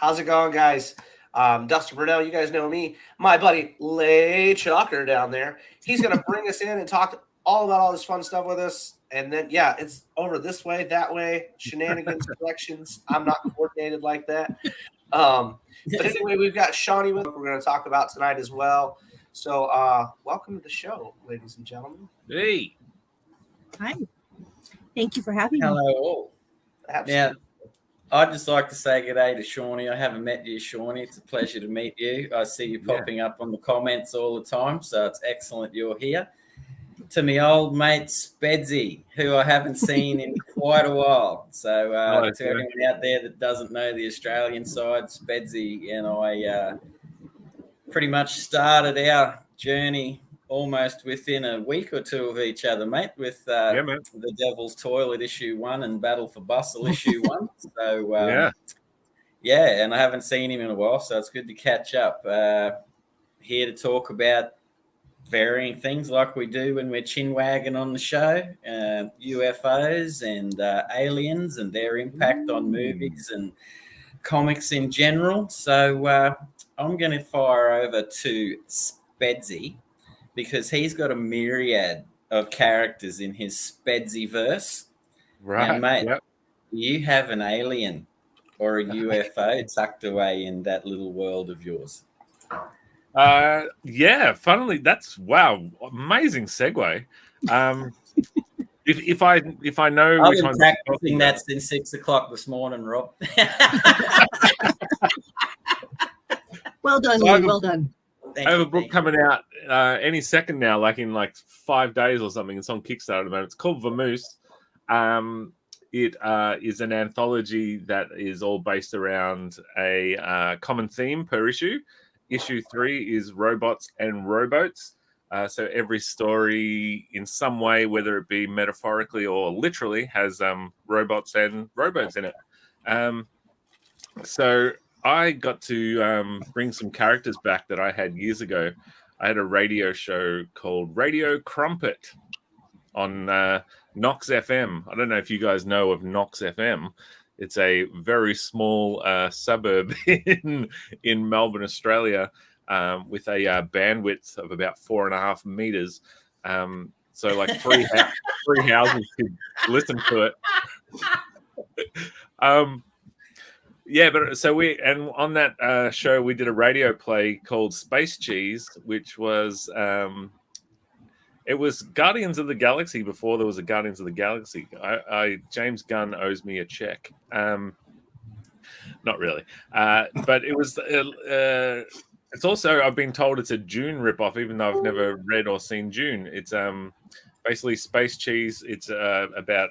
How's it going, guys? Dustin Brunel, you guys know me. My buddy Leigh Chalker down there. He's going to bring us in and talk all about all this fun stuff with us. And then, yeah, it's over this way, that way, shenanigans, collections. I'm not coordinated like that. But anyway, we've got Shawnee with us. We're going to talk about tonight as well. So welcome to the show, ladies and gentlemen. Hey. Hi. Thank you for having me. Hello all. Absolutely. Now, I'd just like to say good day to Shawnee. I haven't met you, Shawnee. It's a pleasure to meet you. I see you popping up on the comments all the time, so it's excellent you're here. To my old mate Spedsy, who I haven't seen in quite a while. So to anyone out there that doesn't know the Australian side, Spedsy and I pretty much started our journey almost within a week or two of each other, mate, with the Devil's Toilet issue 1 and Battle for Bustle issue 1. So, and I haven't seen him in a while, so it's good to catch up. Here to talk about varying things like we do when we're chin-wagging on the show, UFOs and aliens and their impact on movies and comics in general. So I'm going to fire over to Spedsy, because he's got a myriad of characters in his Spedsy-verse. Right. And, mate, you have an alien or a UFO tucked away in that little world of yours. Funnily, that's amazing segue. If I know I've which been one practicing that since 6 o'clock this morning, Rob. Well done, Lee. Well done. I have a book coming out any second now, in 5 days or something. It's on Kickstarter at the moment. It's called Vamoose. It is an anthology that is all based around a common theme per issue. Issue 3 is robots and rowboats. So every story in some way, whether it be metaphorically or literally, has robots and rowboats in it. So I got to bring some characters back that I had years ago. I had a radio show called Radio Crumpet on Knox FM. I don't know if you guys know of Knox FM. It's a very small suburb in Melbourne, Australia, with a bandwidth of about 4.5 meters. So three houses could listen to it. On that show we did a radio play called Space Cheese, which was it was Guardians of the Galaxy before there was a Guardians of the Galaxy. James Gunn owes me a check. Not really, but it was. It's also, I've been told it's a Dune ripoff, even though I've never read or seen Dune. It's basically Space Cheese. It's about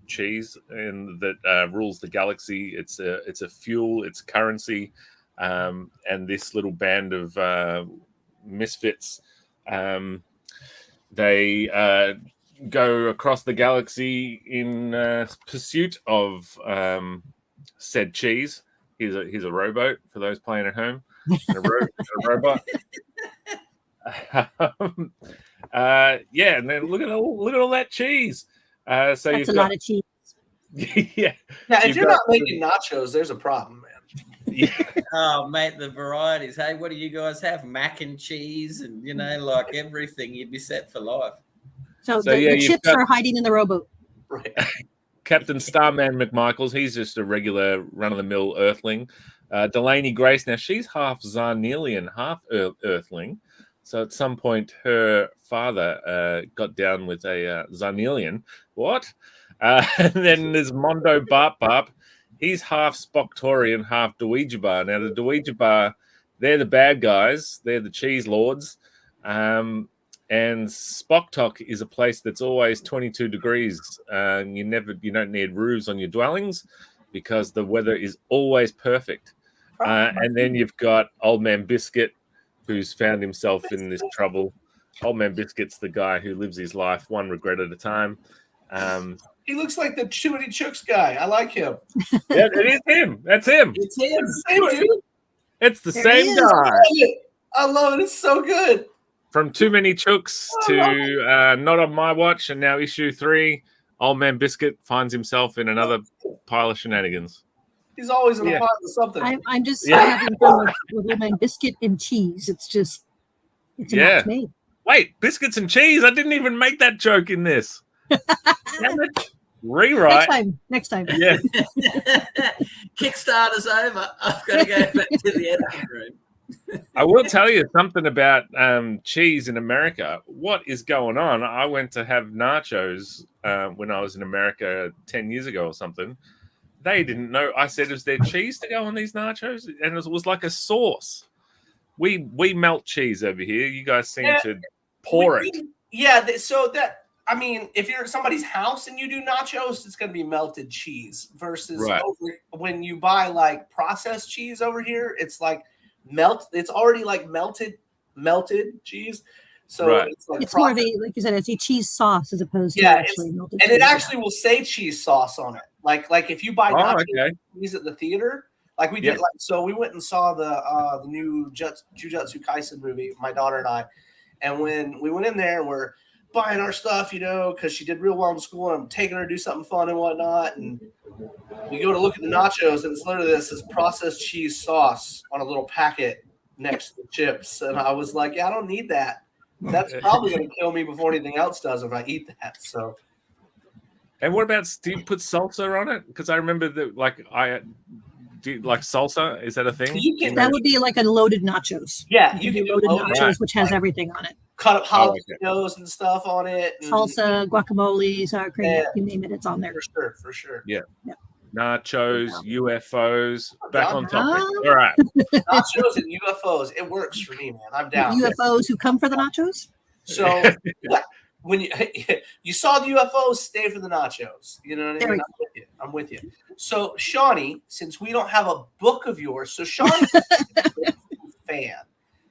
cheese and that rules the galaxy. It's a fuel. It's currency, and this little band of misfits. They go across the galaxy in pursuit of said cheese. He's a rowboat for those playing at home. A robot. And then look at all that cheese. So that's a lot of cheese. Yeah. If you're not making nachos, there's a problem, man. Yeah. Oh, mate, the varieties. Hey, what do you guys have? Mac and cheese, and everything. You'd be set for life. So the chips are hiding in the rowboat. Right. Captain Starman McMichaels. He's just a regular run-of-the-mill Earthling. Delaney Grace. Now she's half Zarnelian, half Earthling. So at some point, her father got down with a Zarnelian. What? And then there's Mondo Barp Barp. He's half Spocktorian, half Dweejabar. Now, the Dweejabar, they're the bad guys. They're the cheese lords. And Spocktok is a place that's always 22 degrees. You don't need roofs on your dwellings because the weather is always perfect. And then you've got Old Man Biscuit, who's found himself in this trouble. Old Man Biscuit's the guy who lives his life one regret at a time. He looks like the Chewity Chooks guy. I like him. Yeah, it is him. That's him. It's him. It's the same dude. It's the same guy. I love it. It's so good. From Too Many Chooks to Not on My Watch, and now issue 3, Old Man Biscuit finds himself in another pile of shenanigans. He's always in a pot with something. I'm just having fun with my biscuit and cheese. It's a match made. Wait, biscuits and cheese? I didn't even make that joke in this. Rewrite. Next time. Yeah. Kickstarter's over. I've got to go back to the editing room. I will tell you something about cheese in America. What is going on? I went to have nachos when I was in America 10 years ago or something. They didn't know. I said, is there cheese to go on these nachos? And it was like a sauce. We melt cheese over here. You guys seem to pour it. If you're at somebody's house and you do nachos, it's going to be melted cheese versus when you buy like processed cheese over here, it's like it's already like melted cheese. So it's more of a, like you said, it's a cheese sauce as opposed to actually melted cheese. And it actually will say cheese sauce on it. Like if you buy nachos cheese at the theater, like we did, so we went and saw the new Jujutsu Kaisen movie, my daughter and I, and when we went in there, we're buying our stuff, because she did real well in school, and I'm taking her to do something fun and whatnot, and we go to look at the nachos, and it's literally this processed cheese sauce on a little packet next to the chips, and I was like, I don't need that. That's probably going to kill me before anything else does if I eat that. So. And what about, do you put salsa on it? Because I remember that, do you like salsa? Is that a thing? That would be like a loaded nachos. Yeah, you can do loaded nachos, which has everything on it. Cut up jalapenos and stuff on it. Salsa, guacamole, sour cream, you name it, it's on there. For sure. Yeah. Nachos, UFOs, back on topic. All right. Nachos and UFOs. It works for me, man. I'm down. UFOs who come for the nachos? So when you saw the UFOs, stay for the nachos. You know what I mean? I'm with you. So Shawnee, since we don't have a book of yours, so Shawnee's a fan.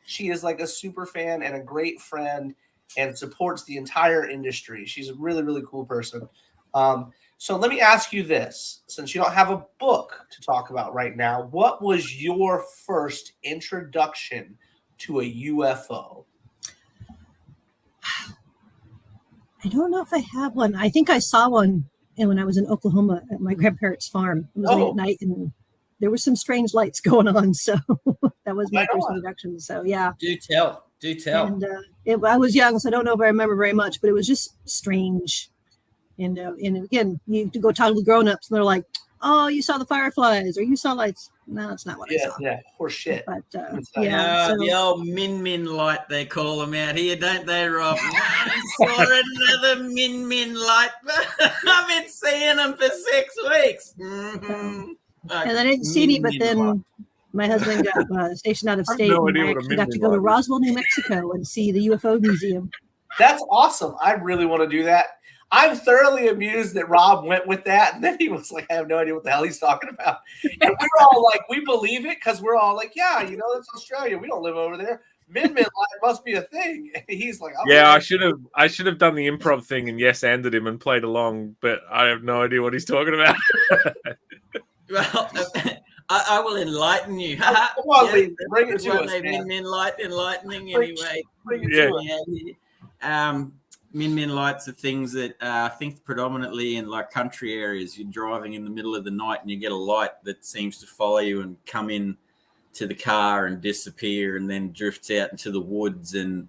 She is like a super fan and a great friend and supports the entire industry. She's a really, really cool person. So let me ask you this, since you don't have a book to talk about right now, what was your first introduction to a UFO? I don't know if I have one. I think I saw one when I was in Oklahoma at my grandparents' farm. It was late at night, and there were some strange lights going on. So that was my first introduction. So yeah. Do tell. And I was young, so I don't know if I remember very much, but it was just strange. And again, you go talk to the grown-ups, and they're like, "Oh, you saw the fireflies, or you saw lights." No, that's not what I saw. Yeah, horse shit. But so, the old min light, they call them out here, don't they, Rob? I saw another min light. I've been seeing them for 6 weeks. Mm-hmm. And I didn't see any, but then my husband got stationed out of state, and I actually got to go to Roswell, New Mexico, and see the UFO museum. That's awesome. I really want to do that. I'm thoroughly amused that Rob went with that. And then he was like, I have no idea what the hell he's talking about. And we're all like, we believe it because we're all like, yeah, that's Australia. We don't live over there. Min light must be a thing. And he's like, I should have done the improv thing and yes-anded him and played along, but I have no idea what he's talking about. Well, I will enlighten you. Come on, Lee, bring it to us. Min light enlightening anyway. Bring it to us. Min lights are things that I think predominantly in like country areas. You're driving in the middle of the night and you get a light that seems to follow you and come in to the car and disappear and then drifts out into the woods. And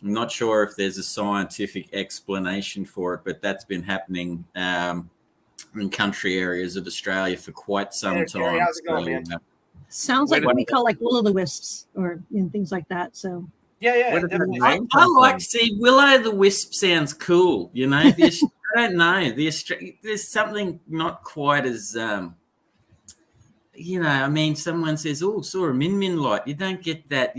I'm not sure if there's a scientific explanation for it, but that's been happening in country areas of Australia for quite some time. How's it going, man? Sounds like what we call like will-o'-the-wisps or things like that. So. Yeah. I like to see will-o'-the-wisp sounds cool. I don't know. There's something not quite as, someone says, "Oh, saw a min light." You don't get that,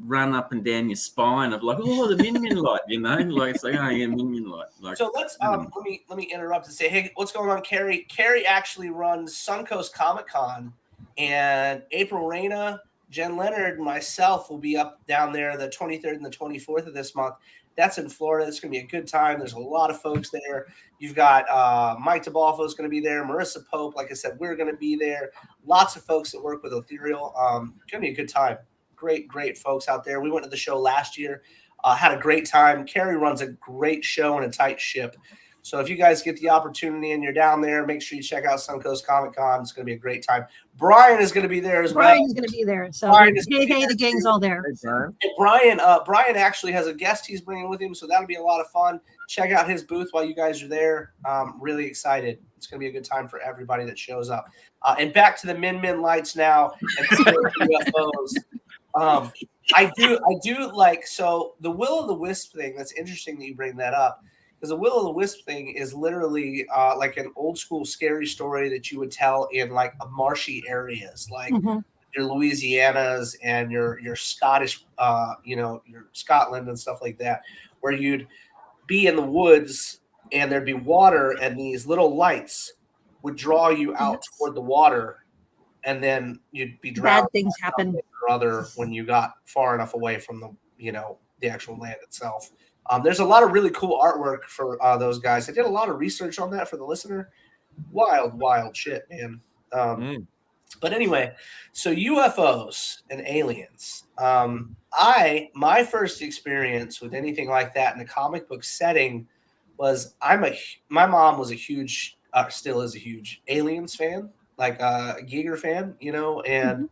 run up and down your spine of like, "Oh, the min light." Like it's like, "Oh, yeah, min light." Like, so let's let me interrupt and say, hey, what's going on, Carrie? Carrie actually runs Suncoast Comic Con, and April Reyna, Jen Leonard, and myself will be up down there the 23rd and the 24th of this month. That's in Florida. It's going to be a good time. There's a lot of folks there. You've got Mike DeBalfo is going to be there. Marissa Pope, like I said, we're going to be there. Lots of folks that work with Ethereal. Going to be a good time. Great folks out there. We went to the show last year. Had a great time. Carrie runs a great show and a tight ship. So if you guys get the opportunity and you're down there, make sure you check out Suncoast Comic Con. It's going to be a great time. Brian is going to be there as well. Brian is going to be there. So hey, the gang's all there. Hey, Brian. And Brian actually has a guest he's bringing with him, so that'll be a lot of fun. Check out his booth while you guys are there. Really excited. It's going to be a good time for everybody that shows up. And back to the Min lights now and UFOs. I do like, so the Will-o'-the-Wisp thing, that's interesting that you bring that up, because the Will-o'-the-Wisp thing is literally like an old school scary story that you would tell in like marshy areas, like your Louisianas and your Scottish, your Scotland and stuff like that, where you'd be in the woods and there'd be water and these little lights would draw you out toward the water, and then you'd be drowned. Bad things happen. Or other when you got far enough away from the actual land itself. There's a lot of really cool artwork for those guys. I did a lot of research on that for the listener. Wild shit, man. But anyway, so UFOs and aliens. My first experience with anything like that in a comic book setting was my mom was a huge, still is a huge Aliens fan, like a Giger fan, and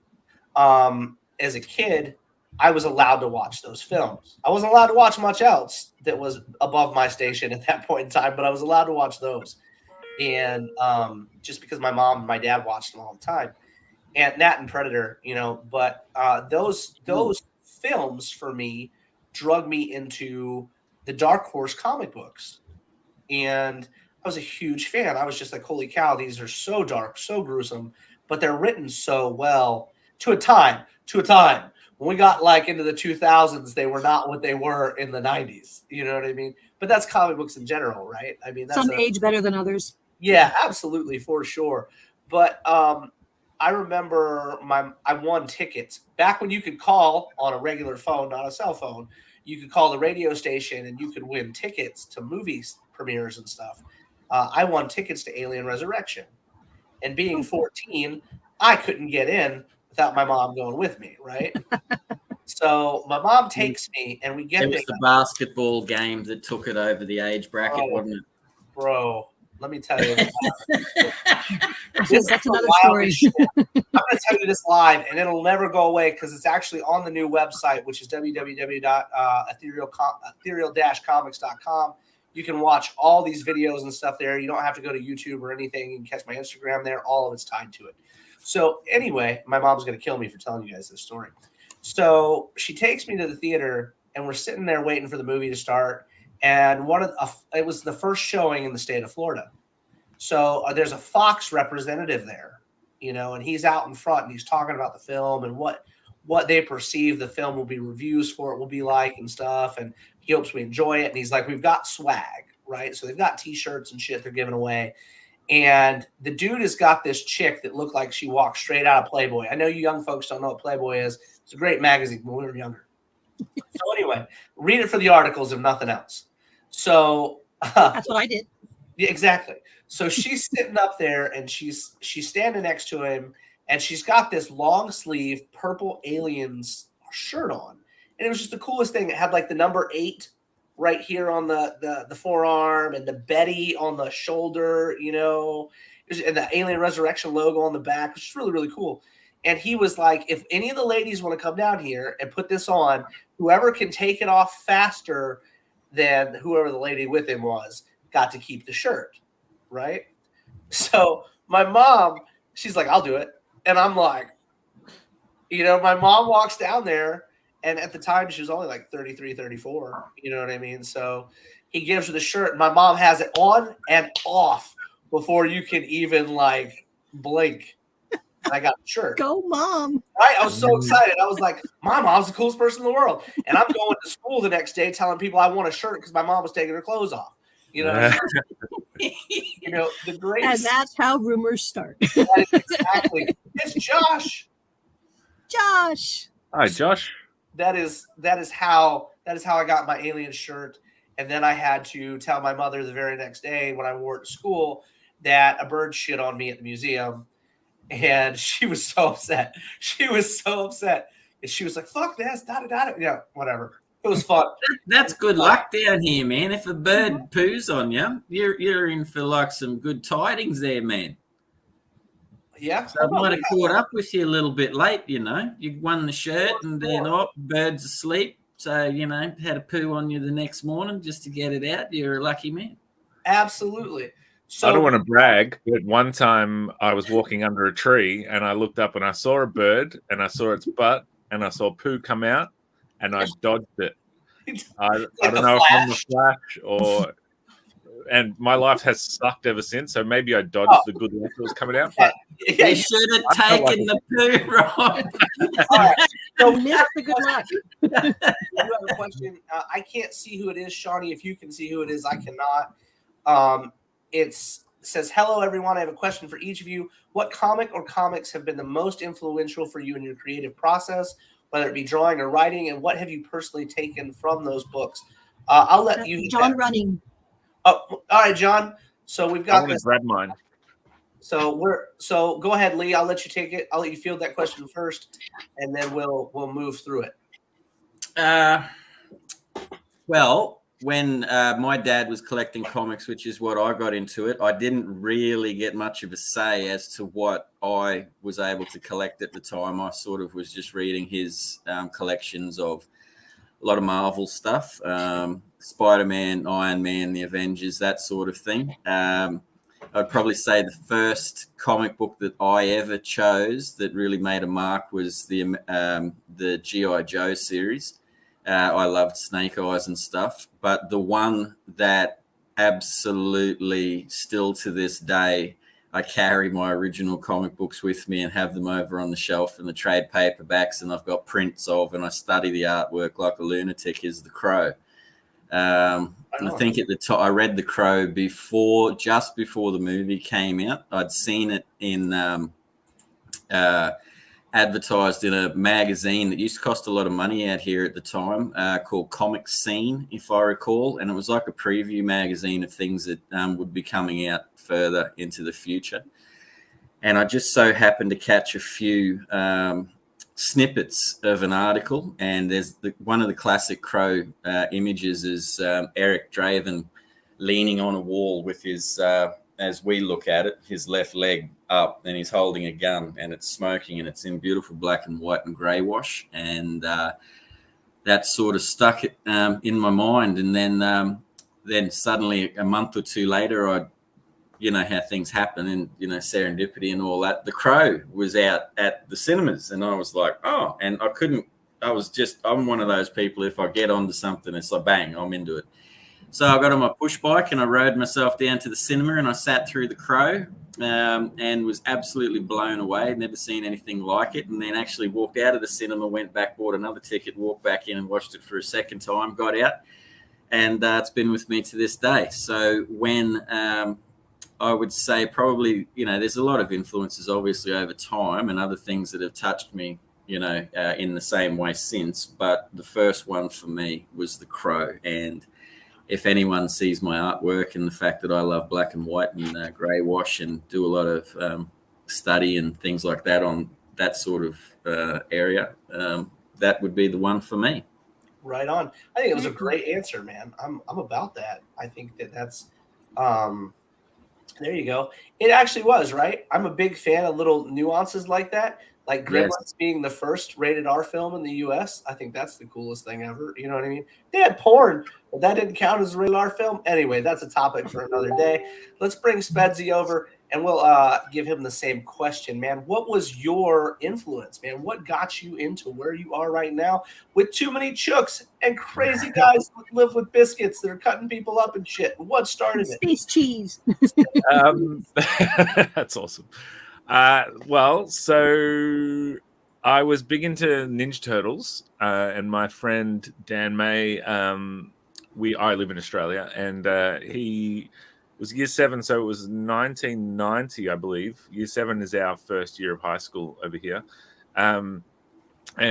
as a kid, I was allowed to watch those films. I wasn't allowed to watch much else that was above my station at that point in time, but I was allowed to watch those. And just because my mom and my dad watched them all the time. And Nat and Predator, but those films for me drug me into the Dark Horse comic books. And I was a huge fan. I was just like, holy cow, these are so dark, so gruesome, but they're written so well to a time. When we got like into the 2000s, they were not what they were in the 90s. You know what I mean? But that's comic books in general, right? I mean, that's some age better than others. Yeah, absolutely, for sure. But I remember I won tickets back when you could call on a regular phone, not a cell phone. You could call the radio station and you could win tickets to movies premieres and stuff. I won tickets to Alien Resurrection, and being 14, I couldn't get in without my mom going with me, right? So my mom takes me, and we get there. It was the basketball game that took it over the age bracket, wasn't it? Bro, let me tell you. That's another story. I'm going to tell you this live, and it'll never go away because it's actually on the new website, which is www.ethereal-comics.com. You can watch all these videos and stuff there. You don't have to go to YouTube or anything. You can catch my Instagram there. All of it's tied to it. So anyway, my mom's going to kill me for telling you guys this story. So she takes me to the theater, and we're sitting there waiting for the movie to start. And it was the first showing in the state of Florida. So there's a Fox representative there, and he's out in front, and he's talking about the film and what they perceive the film will be, reviews for it will be like and stuff. And he hopes we enjoy it. And he's like, we've got swag, right? So they've got T-shirts and shit they're giving away. And the dude has got this chick that looked like she walked straight out of Playboy. I know you young folks don't know what Playboy is. It's a great magazine when we were younger. So anyway, read it for the articles if nothing else. So that's what I did. Yeah, exactly. So she's sitting up there, and she's standing next to him, and she's got this long sleeve purple Aliens shirt on. And it was just the coolest thing. It had like the number 8 right here on the forearm, and the Betty on the shoulder, and the Alien Resurrection logo on the back, which is really, really cool. And he was like, if any of the ladies want to come down here and put this on, whoever can take it off faster than whoever the lady with him was got to keep the shirt, right? So my mom, she's like, I'll do it. And I'm like, my mom walks down there, and at the time she was only like 33, 34, you know what I mean? So he gives her the shirt, and my mom has it on and off before you can even like blink. And I got the shirt. Go, Mom. Right? I was so excited. I was like, my mom's the coolest person in the world. And I'm going to school the next day telling people I want a shirt because my mom was taking her clothes off. The greatest. And that's how rumors start. That is exactly. It's Josh. Josh. Hi, Josh. That is how I got my alien shirt. And then I had to tell my mother the very next day when I wore it to school that a bird shit on me at the museum. And she was so upset. And she was like, fuck this, whatever. It was fun. That's good luck down here, man. If a bird poos on you, you're in for like some good tidings there, man. Yeah. So I might have caught up with you a little bit late, you know. You won the shirt and then, bird's asleep. So, you know, had a poo on you the next morning just to get it out. You're a lucky man. Absolutely. So I don't want to brag, but one time I was walking under a tree and I looked up and I saw a bird and I saw its butt and I saw poo come out and I dodged it. I don't know if I'm the Flash or... And my life has sucked ever since, so maybe I dodged the good luck that was coming out. But you should have taken the poo, right? All right. So You missed the good luck. you have a question. I can't see who it is, Shawnee. If you can see who it is, I cannot. It says, hello, everyone. I have a question for each of you. What comic or comics have been the most influential for you in your creative process, whether it be drawing or writing, and what have you personally taken from those books? I'll let you... John Running. Oh, all right, John. So we've got this. Grab mine. So go ahead, Lee. I'll let you take it. I'll let you field that question first, and then we'll move through it. Well, when my dad was collecting comics, which is what I got into it, I didn't really get much of a say as to what I was able to collect at the time. I sort of was just reading his collections of a lot of Marvel stuff, Spider-Man, Iron Man, the Avengers, that sort of thing. I'd probably say the first comic book that I ever chose that really made a mark was the G.I. Joe series. I loved Snake Eyes and stuff, but the one that absolutely still to this day, I carry my original comic books with me and have them over on the shelf in the trade paperbacks, and I've got prints of, and I study the artwork like a lunatic, is The Crow. I think at the time I read The Crow just before the movie came out. I'd seen it in advertised in a magazine that used to cost a lot of money out here at the time, called Comic Scene, if I recall, and it was like a preview magazine of things that would be coming out further into the future. And I just so happened to catch a few snippets of an article, and there's one of the classic Crow images is Eric Draven leaning on a wall with his, as we look at it, his left leg up, and he's holding a gun, and it's smoking, and it's in beautiful black and white and grey wash, and that sort of stuck it in my mind. And then suddenly a month or two later, you know how things happen, and you know, serendipity and all that. The Crow was out at the cinemas, and I was like, oh, and I'm one of those people, if I get onto something, it's like bang, I'm into it. So I got on my push bike and I rode myself down to the cinema, and I sat through The Crow and was absolutely blown away. Never seen anything like it. And then actually walked out of the cinema, went back, bought another ticket, walked back in and watched it for a second time, got out, and it's been with me to this day. So when I would say probably, you know, there's a lot of influences obviously over time and other things that have touched me, you know, in the same way since. But the first one for me was The Crow. And if anyone sees my artwork and the fact that I love black and white and grey wash and do a lot of study and things like that on that sort of area, that would be the one for me. Right on. I think it was a great answer, man. I'm about that. I think that's there you go. It actually was, right? I'm a big fan of little nuances like that. Like Gremlins being the first rated R film in the U.S. I think that's the coolest thing ever. You know what I mean? They had porn, but that didn't count as a rated R film. Anyway, that's a topic for another day. Let's bring Spedsy over, and we'll give him the same question, man. What was your influence, man? What got you into where you are right now with too many chooks and crazy guys that live with biscuits that are cutting people up and shit? What started it? Space cheese. That's awesome. Well, so I was big into Ninja Turtles, and my friend Dan May, I live in Australia, and he was year 7, so it was 1990, I believe. Year 7 is our first year of high school over here. And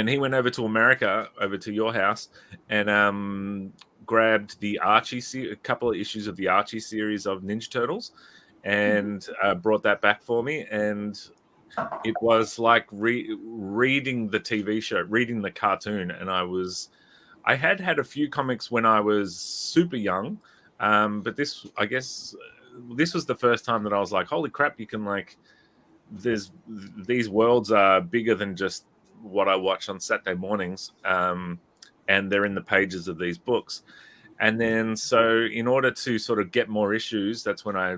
he went over to America, over to your house, and grabbed the Archie a couple of issues of the Archie series of Ninja Turtles, and brought that back for me. And it was like reading the TV show, reading the cartoon, and I was I had a few comics when I was super young, but this, I guess, this was the first time that I was like, holy crap, you can like, these worlds are bigger than just what I watch on Saturday mornings, and they're in the pages of these books. And then, so in order to sort of get more issues, that's when I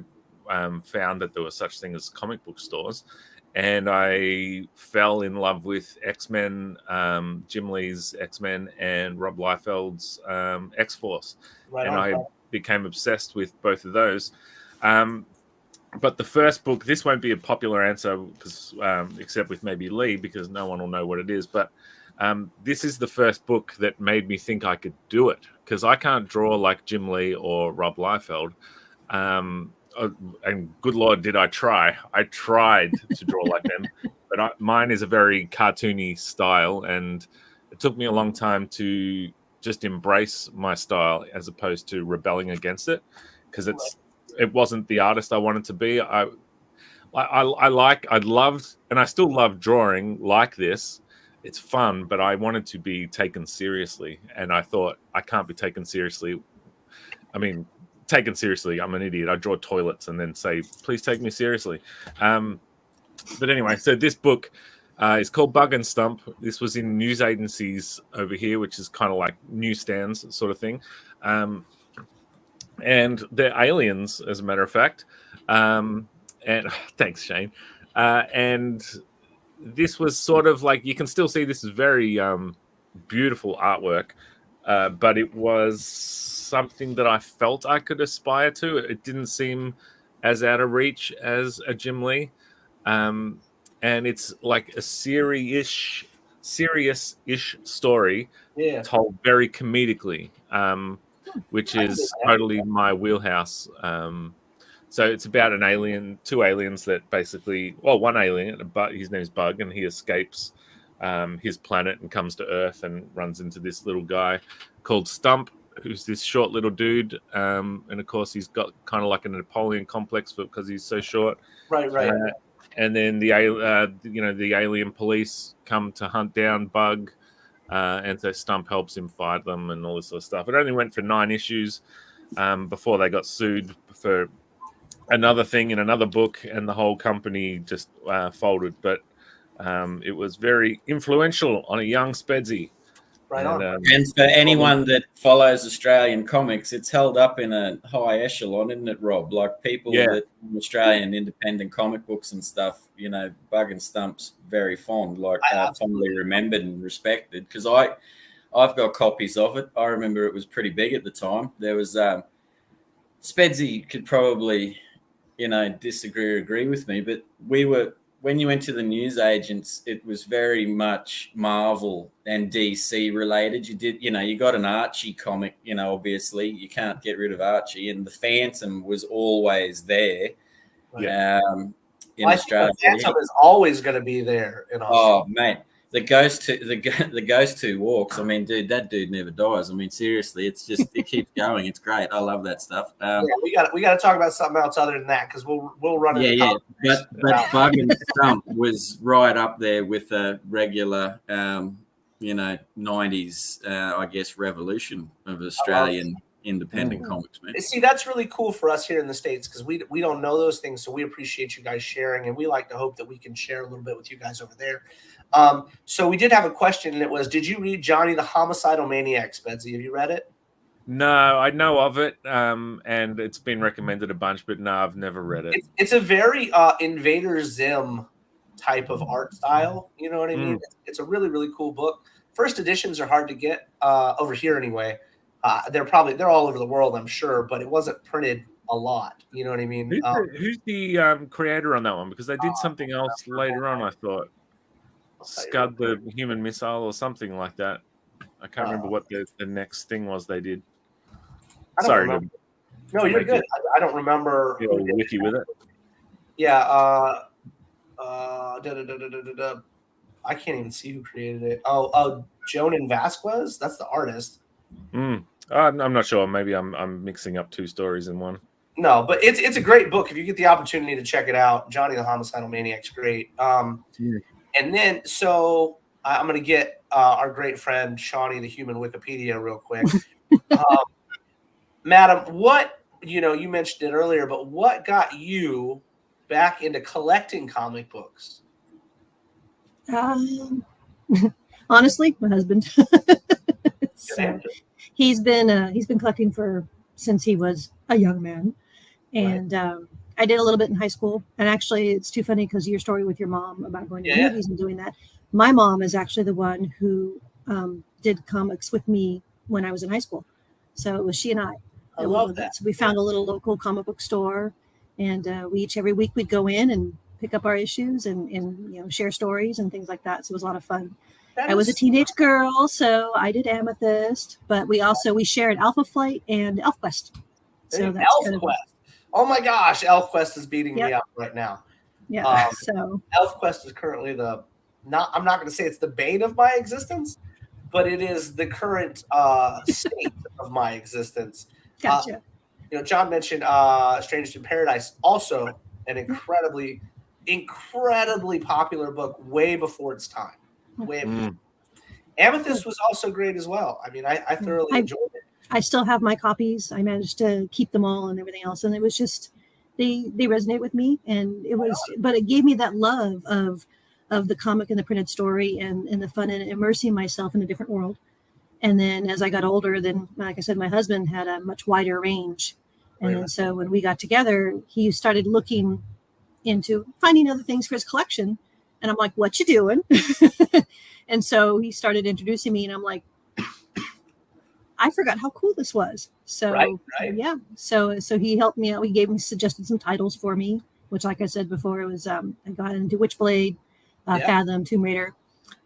found that there was such thing as comic book stores, and I fell in love with X-Men, Jim Lee's X-Men, and Rob Liefeld's X-Force, and I became obsessed with both of those. But the first book, this won't be a popular answer, because except with maybe Lee, because no one will know what it is. But this is the first book that made me think I could do it, because I can't draw like Jim Lee or Rob Liefeld. And good Lord, did I try. I tried to draw like them, but mine is a very cartoony style, and it took me a long time to just embrace my style as opposed to rebelling against it, because it wasn't the artist I wanted to be. I loved, and I still love drawing like this. It's fun, but I wanted to be taken seriously, and I thought, I can't be taken seriously. I mean, taken seriously, I'm an idiot. I draw toilets and then say, please take me seriously. But anyway, so this book is called Bug and Stump. This was in news agencies over here, which is kind of like newsstands sort of thing. And they're aliens, as a matter of fact. And thanks, Shane. And this was sort of like, you can still see this is very beautiful artwork, but it was something that I felt I could aspire to. It didn't seem as out of reach as a Jim Lee. And it's like a serious-ish story, told very comedically, which is totally my wheelhouse. So it's about an alien, two aliens that basically, well, one alien, but his name's Bug, and he escapes his planet and comes to Earth and runs into this little guy called Stump, who's this short little dude. And of course, he's got kind of like a Napoleon complex because he's so short. Right. And then the alien police come to hunt down Bug, and so Stump helps him fight them and all this sort of stuff. It only went for 9 issues before they got sued for another thing in another book, and the whole company just folded. But it was very influential on a young Spedsy. Right on. And for anyone that follows Australian comics, it's held up in a high echelon, isn't it, Rob? Like people that Australian independent comic books and stuff, Bug and Stump's very fond, like fondly remembered and respected. Because I've got copies of it. I remember it was pretty big at the time. There was Spedsy could probably, disagree or agree with me, but when you went to the news agents, it was very much Marvel and DC related. You did, you got an Archie comic, obviously you can't get rid of Archie, and the Phantom was always there. In Australia. The Phantom is always going to be there in Australia. Oh, mate. The Ghost Who Walks. I mean, dude, that dude never dies. I mean, seriously, it's just it keeps going. It's great. I love that stuff. We got to talk about something else other than that, because we'll run into But Bug and Stump was right up there with a regular 90s I guess revolution of Australian independent comics, man. See, that's really cool for us here in the States, because we don't know those things, so we appreciate you guys sharing, and we like to hope that we can share a little bit with you guys over there. So we did have a question, and it was, did you read Johnny the Homicidal Maniac, Spedsy? Have you read it? No, I know of it, and it's been recommended a bunch, but no, I've never read it. It's a very Invader Zim type of art style. You know what I mean? It's a really, really cool book. First editions are hard to get over here anyway. They're all over the world, I'm sure, but it wasn't printed a lot. You know what I mean? Who's the creator on that one? Because they did something else later on, I thought. Scud the Human Missile or something like that. I can't remember what the next thing was they did. Sorry. No, you're good. I don't remember. Wiki with it. Yeah. I can't even see who created it. Oh, Jonan Vasquez. That's the artist. I'm not sure. Maybe I'm mixing up 2 stories in one. No, but it's a great book if you get the opportunity to check it out. Johnny the Homicidal Maniac's great. And then, so I'm going to get our great friend Shawnee, the human Wikipedia, real quick. Madam, what, you mentioned it earlier, but what got you back into collecting comic books? Honestly, my husband. So he's been collecting since he was a young man, and I did a little bit in high school. And actually, it's too funny because your story with your mom about going to the movies and doing that. My mom is actually the one who did comics with me when I was in high school. So it was she and I. I love that. So we found a little local comic book store, and every week we'd go in and pick up our issues and share stories and things like that. So it was a lot of fun. I was a teenage girl, so I did Amethyst, but we shared Alpha Flight and ElfQuest. So that's ElfQuest. Oh my gosh, ElfQuest is beating me up right now. Yeah. So ElfQuest is currently I'm not going to say it's the bane of my existence, but it is the current state of my existence. Gotcha. John mentioned Strangers in Paradise, also an incredibly popular book way before its time. Amethyst was also great as well. I mean, I thoroughly enjoyed it. I still have my copies. I managed to keep them all and everything else, and it was just they resonate with me, and but it gave me that love of the comic and the printed story and the fun and immersing myself in a different world. And then as I got older, then like I said, my husband had a much wider range, and then so when we got together, he started looking into finding other things for his collection. And I'm like, what you doing? And so he started introducing me, and I'm like, I forgot how cool this was. So yeah. So he helped me out. He suggested some titles for me, which, like I said before, it was I got into Witchblade, Fathom, Tomb Raider,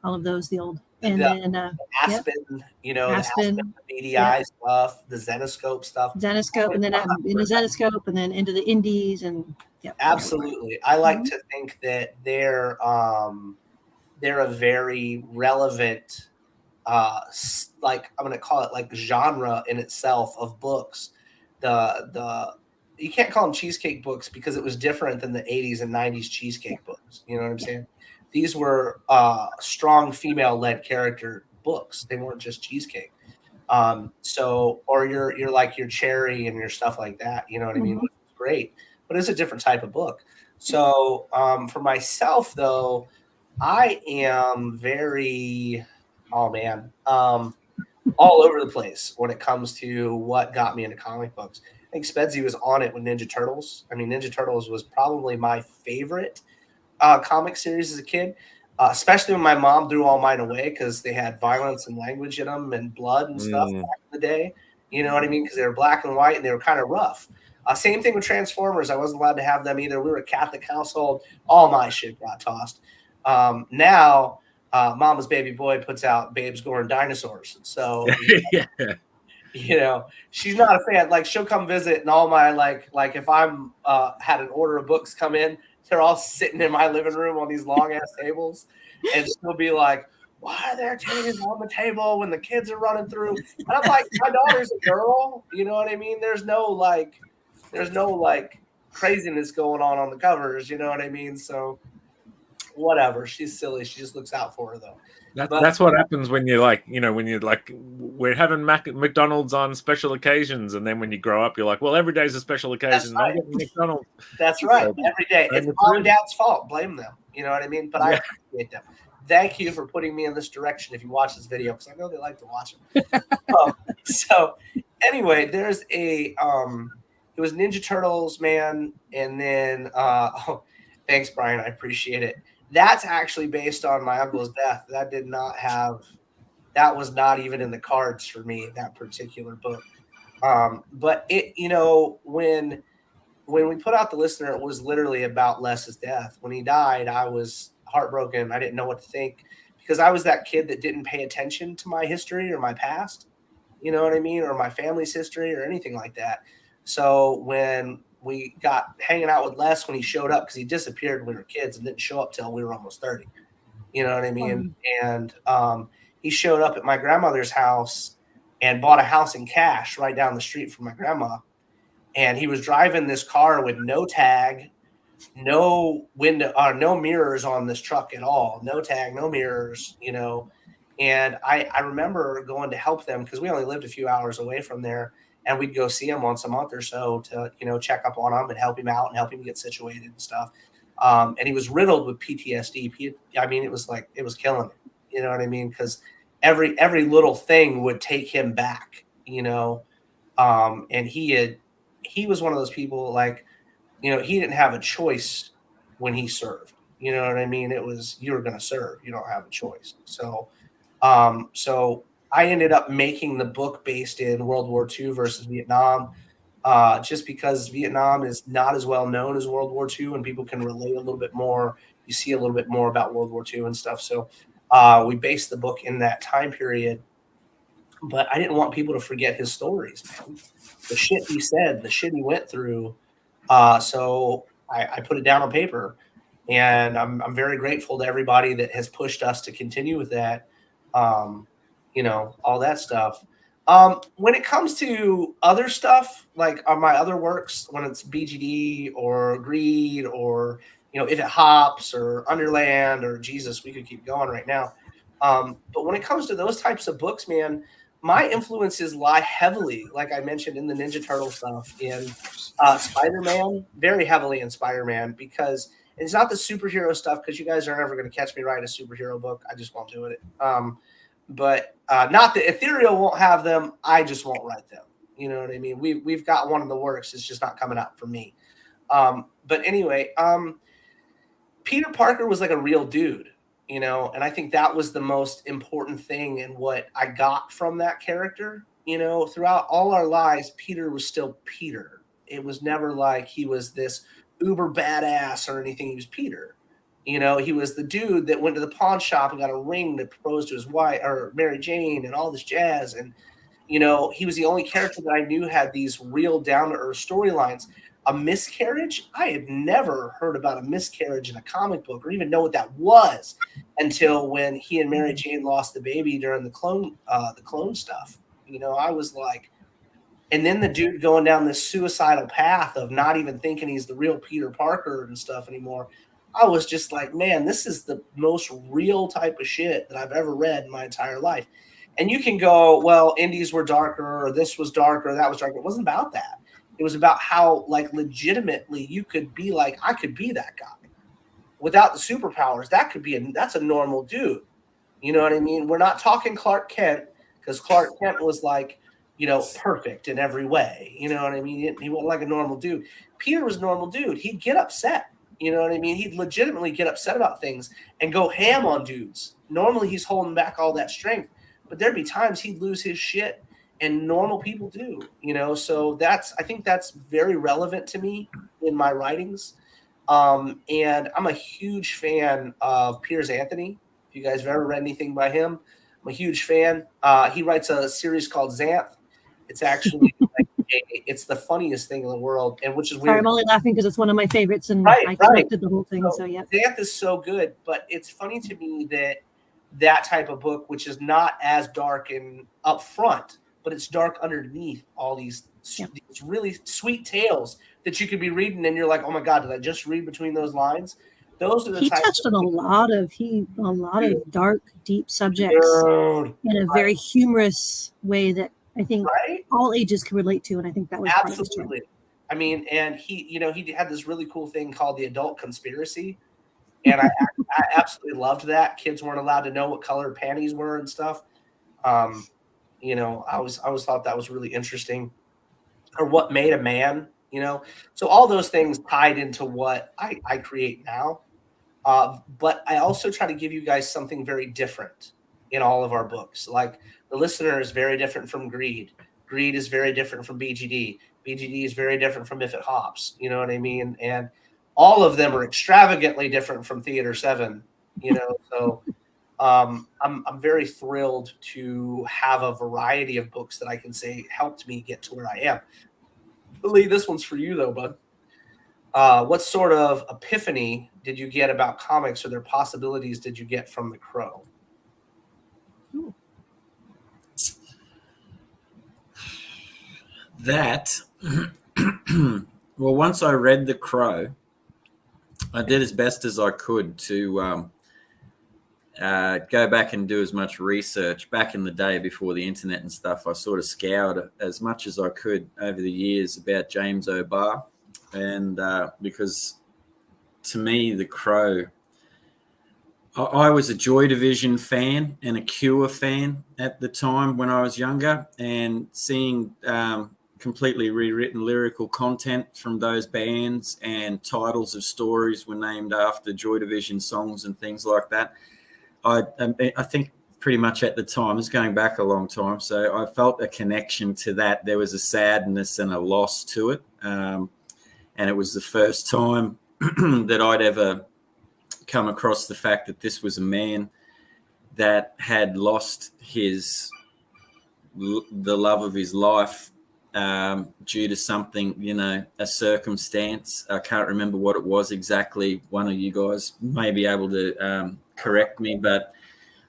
all of those, the old. And then Aspen, the Aspen, the BDI stuff, the Zenoscope stuff. Zenoscope, and then in the Zenoscope, and then into the Indies, and absolutely. I like to think that they're a very relevant, like I'm going to call it like genre in itself of books. The you can't call them cheesecake books because it was different than the 80s and 90s cheesecake books. You know what I'm saying? These were strong female-led character books. They weren't just cheesecake. Or you're like your Cherry and your stuff like that. You know what I mean? It's great, but it's a different type of book. So for myself, though, I am very, all over the place when it comes to what got me into comic books. I think Spedsy was on it with Ninja Turtles. I mean, Ninja Turtles was probably my favorite comic series as a kid, especially when my mom threw all mine away because they had violence and language in them and blood and stuff back in the day. You know what I mean? Because they were black and white and they were kind of rough. Same thing with Transformers. I wasn't allowed to have them either. We were a Catholic household. All my shit got tossed. Now, Mama's baby boy puts out Babes, Gore, and Dinosaurs. So, she's not a fan. Like, she'll come visit, and all my like if I'm had an order of books come in, they're all sitting in my living room on these long ass tables, and she'll be like, "Why are there titties on the table when the kids are running through?" And I'm like, "My daughter's a girl." You know what I mean? There's no craziness going on the covers. You know what I mean? So. Whatever, she's silly. She just looks out for her though. That's what happens when you're like, we're having McDonald's on special occasions, and then when you grow up, you're like, well, every day's a special occasion. That's right. I'm getting McDonald's. That's right. So, every day. It's mom and dad's fault. Blame them. You know what I mean? But I appreciate them. Thank you for putting me in this direction. If you watch this video, because I know they like to watch them. So anyway, there's it was Ninja Turtles, man, and then thanks, Brian. I appreciate it. That's actually based on my uncle's death. That was not even in the cards for me, that particular book. But it, when we put out the listener, it was literally about Les's death. When he died, I was heartbroken. I didn't know what to think because I was that kid that didn't pay attention to my history or my past, you know what I mean? Or my family's history or anything like that. So when we got hanging out with Les when he showed up, because he disappeared when we were kids and didn't show up till we were almost 30. You know what I mean? And he showed up at my grandmother's house and bought a house in cash right down the street from my grandma. And he was driving this car with no tag, no window or no mirrors on this truck at all, no tag, no mirrors, you know. And I remember going to help them because we only lived a few hours away from there, and we'd go see him once a month or so to, you know, check up on him and help him out and help him get situated and stuff. And he was riddled with PTSD. I mean, it was killing him. You know what I mean? Because every little thing would take him back, you know. And he was one of those people, like, you know, he didn't have a choice when he served. You know what I mean? It was, you were going to serve. You don't have a choice. So I ended up making the book based in World War II versus Vietnam, just because Vietnam is not as well known as World War II, and people can relate a little bit more. You see a little bit more about World War II and stuff. So we based the book in that time period, but I didn't want people to forget his stories, man. The shit he said, the shit he went through. So I put it down on paper, and I'm very grateful to everybody that has pushed us to continue with that. You know, all that stuff. When it comes to other stuff, like on my other works, when it's BGD or Greed or, you know, If It Hops or Underland or Jesus, we could keep going right now. But when it comes to those types of books, man, my influences lie heavily, like I mentioned, in the Ninja Turtle stuff, in Spider-Man, very heavily in Spider-Man, because it's not the superhero stuff, because you guys are never going to catch me write a superhero book. I just won't do it. But not that Ethereal won't have them. I just won't write them. You know what I mean? We've got one in the works. It's just not coming out for me. But anyway, Peter Parker was like a real dude, you know, and I think that was the most important thing and what I got from that character. You know, throughout all our lives, Peter was still Peter. It was never like he was this uber badass or anything. He was Peter. You know, he was the dude that went to the pawn shop and got a ring that proposed to his wife or Mary Jane and all this jazz. And, you know, he was the only character that I knew had these real down to earth storylines. A miscarriage? I had never heard about a miscarriage in a comic book or even know what that was until when he and Mary Jane lost the baby during the clone stuff. You know, I was like, and then the dude going down this suicidal path of not even thinking he's the real Peter Parker and stuff anymore. I was just like, man, this is the most real type of shit that I've ever read in my entire life. And you can go, well, indies were darker, or this was darker, or that was darker. It wasn't about that. It was about how, like, legitimately you could be like, I could be that guy without the superpowers. That's a normal dude. You know what I mean? We're not talking Clark Kent, because Clark Kent was like, you know, perfect in every way. You know what I mean? He wasn't like a normal dude. Peter was a normal dude. He'd get upset. You know what I mean? He'd legitimately get upset about things and go ham on dudes. Normally he's holding back all that strength, but there'd be times he'd lose his shit, and normal people do, you know? So I think that's very relevant to me in my writings. And I'm a huge fan of Piers Anthony. If you guys have ever read anything by him, I'm a huge fan. He writes a series called Xanth. It's actually it's the funniest thing in the world, and which is weird. Sorry, I'm only laughing because it's one of my favorites, and I collected the whole thing. So yeah, Xanth is so good, but it's funny to me that type of book, which is not as dark and upfront, but it's dark underneath all these really sweet tales that you could be reading, and you're like, oh my god, did I just read between those lines? Those are the he touched on a lot of dark, deep subjects in a very humorous way that I think all ages can relate to, and I think that was absolutely. I mean, and he had this really cool thing called the Adult Conspiracy, and I absolutely loved that. Kids weren't allowed to know what color panties were and stuff. You know, I always thought that was really interesting, or what made a man. You know, so all those things tied into what I create now. But I also try to give you guys something very different in all of our books. Like, the Listener is very different from Greed. Greed is very different from BGD. BGD is very different from If It Hops. You know what I mean? And all of them are extravagantly different from Theater 7. You know, so I'm very thrilled to have a variety of books that I can say helped me get to where I am. Leigh, this one's for you though, bud. What sort of epiphany did you get about comics, or their possibilities did you get from The Crow? That, well, once I read The Crow, I did as best as I could to go back and do as much research. Back in the day before the internet and stuff, I sort of scoured as much as I could over the years about James O'Barr. And because to me, The Crow, I was a Joy Division fan and a Cure fan at the time when I was younger, and seeing completely rewritten lyrical content from those bands and titles of stories were named after Joy Division songs and things like that. I think pretty much at the time, it's going back a long time, so I felt a connection to that. There was a sadness and a loss to it, and it was the first time that I'd ever come across the fact that this was a man that had lost the love of his life due to something, a circumstance. I can't remember what it was exactly. One of you guys may be able to correct me, but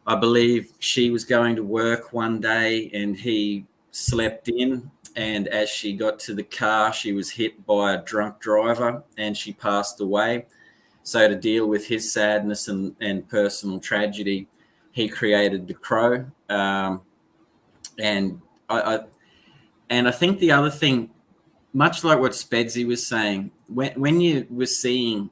I believe she was going to work one day and he slept in, and as she got to the car, she was hit by a drunk driver and she passed away. So to deal with his sadness and personal tragedy, he created The Crow. And I think the other thing, much like what Spedsy was saying, when you were seeing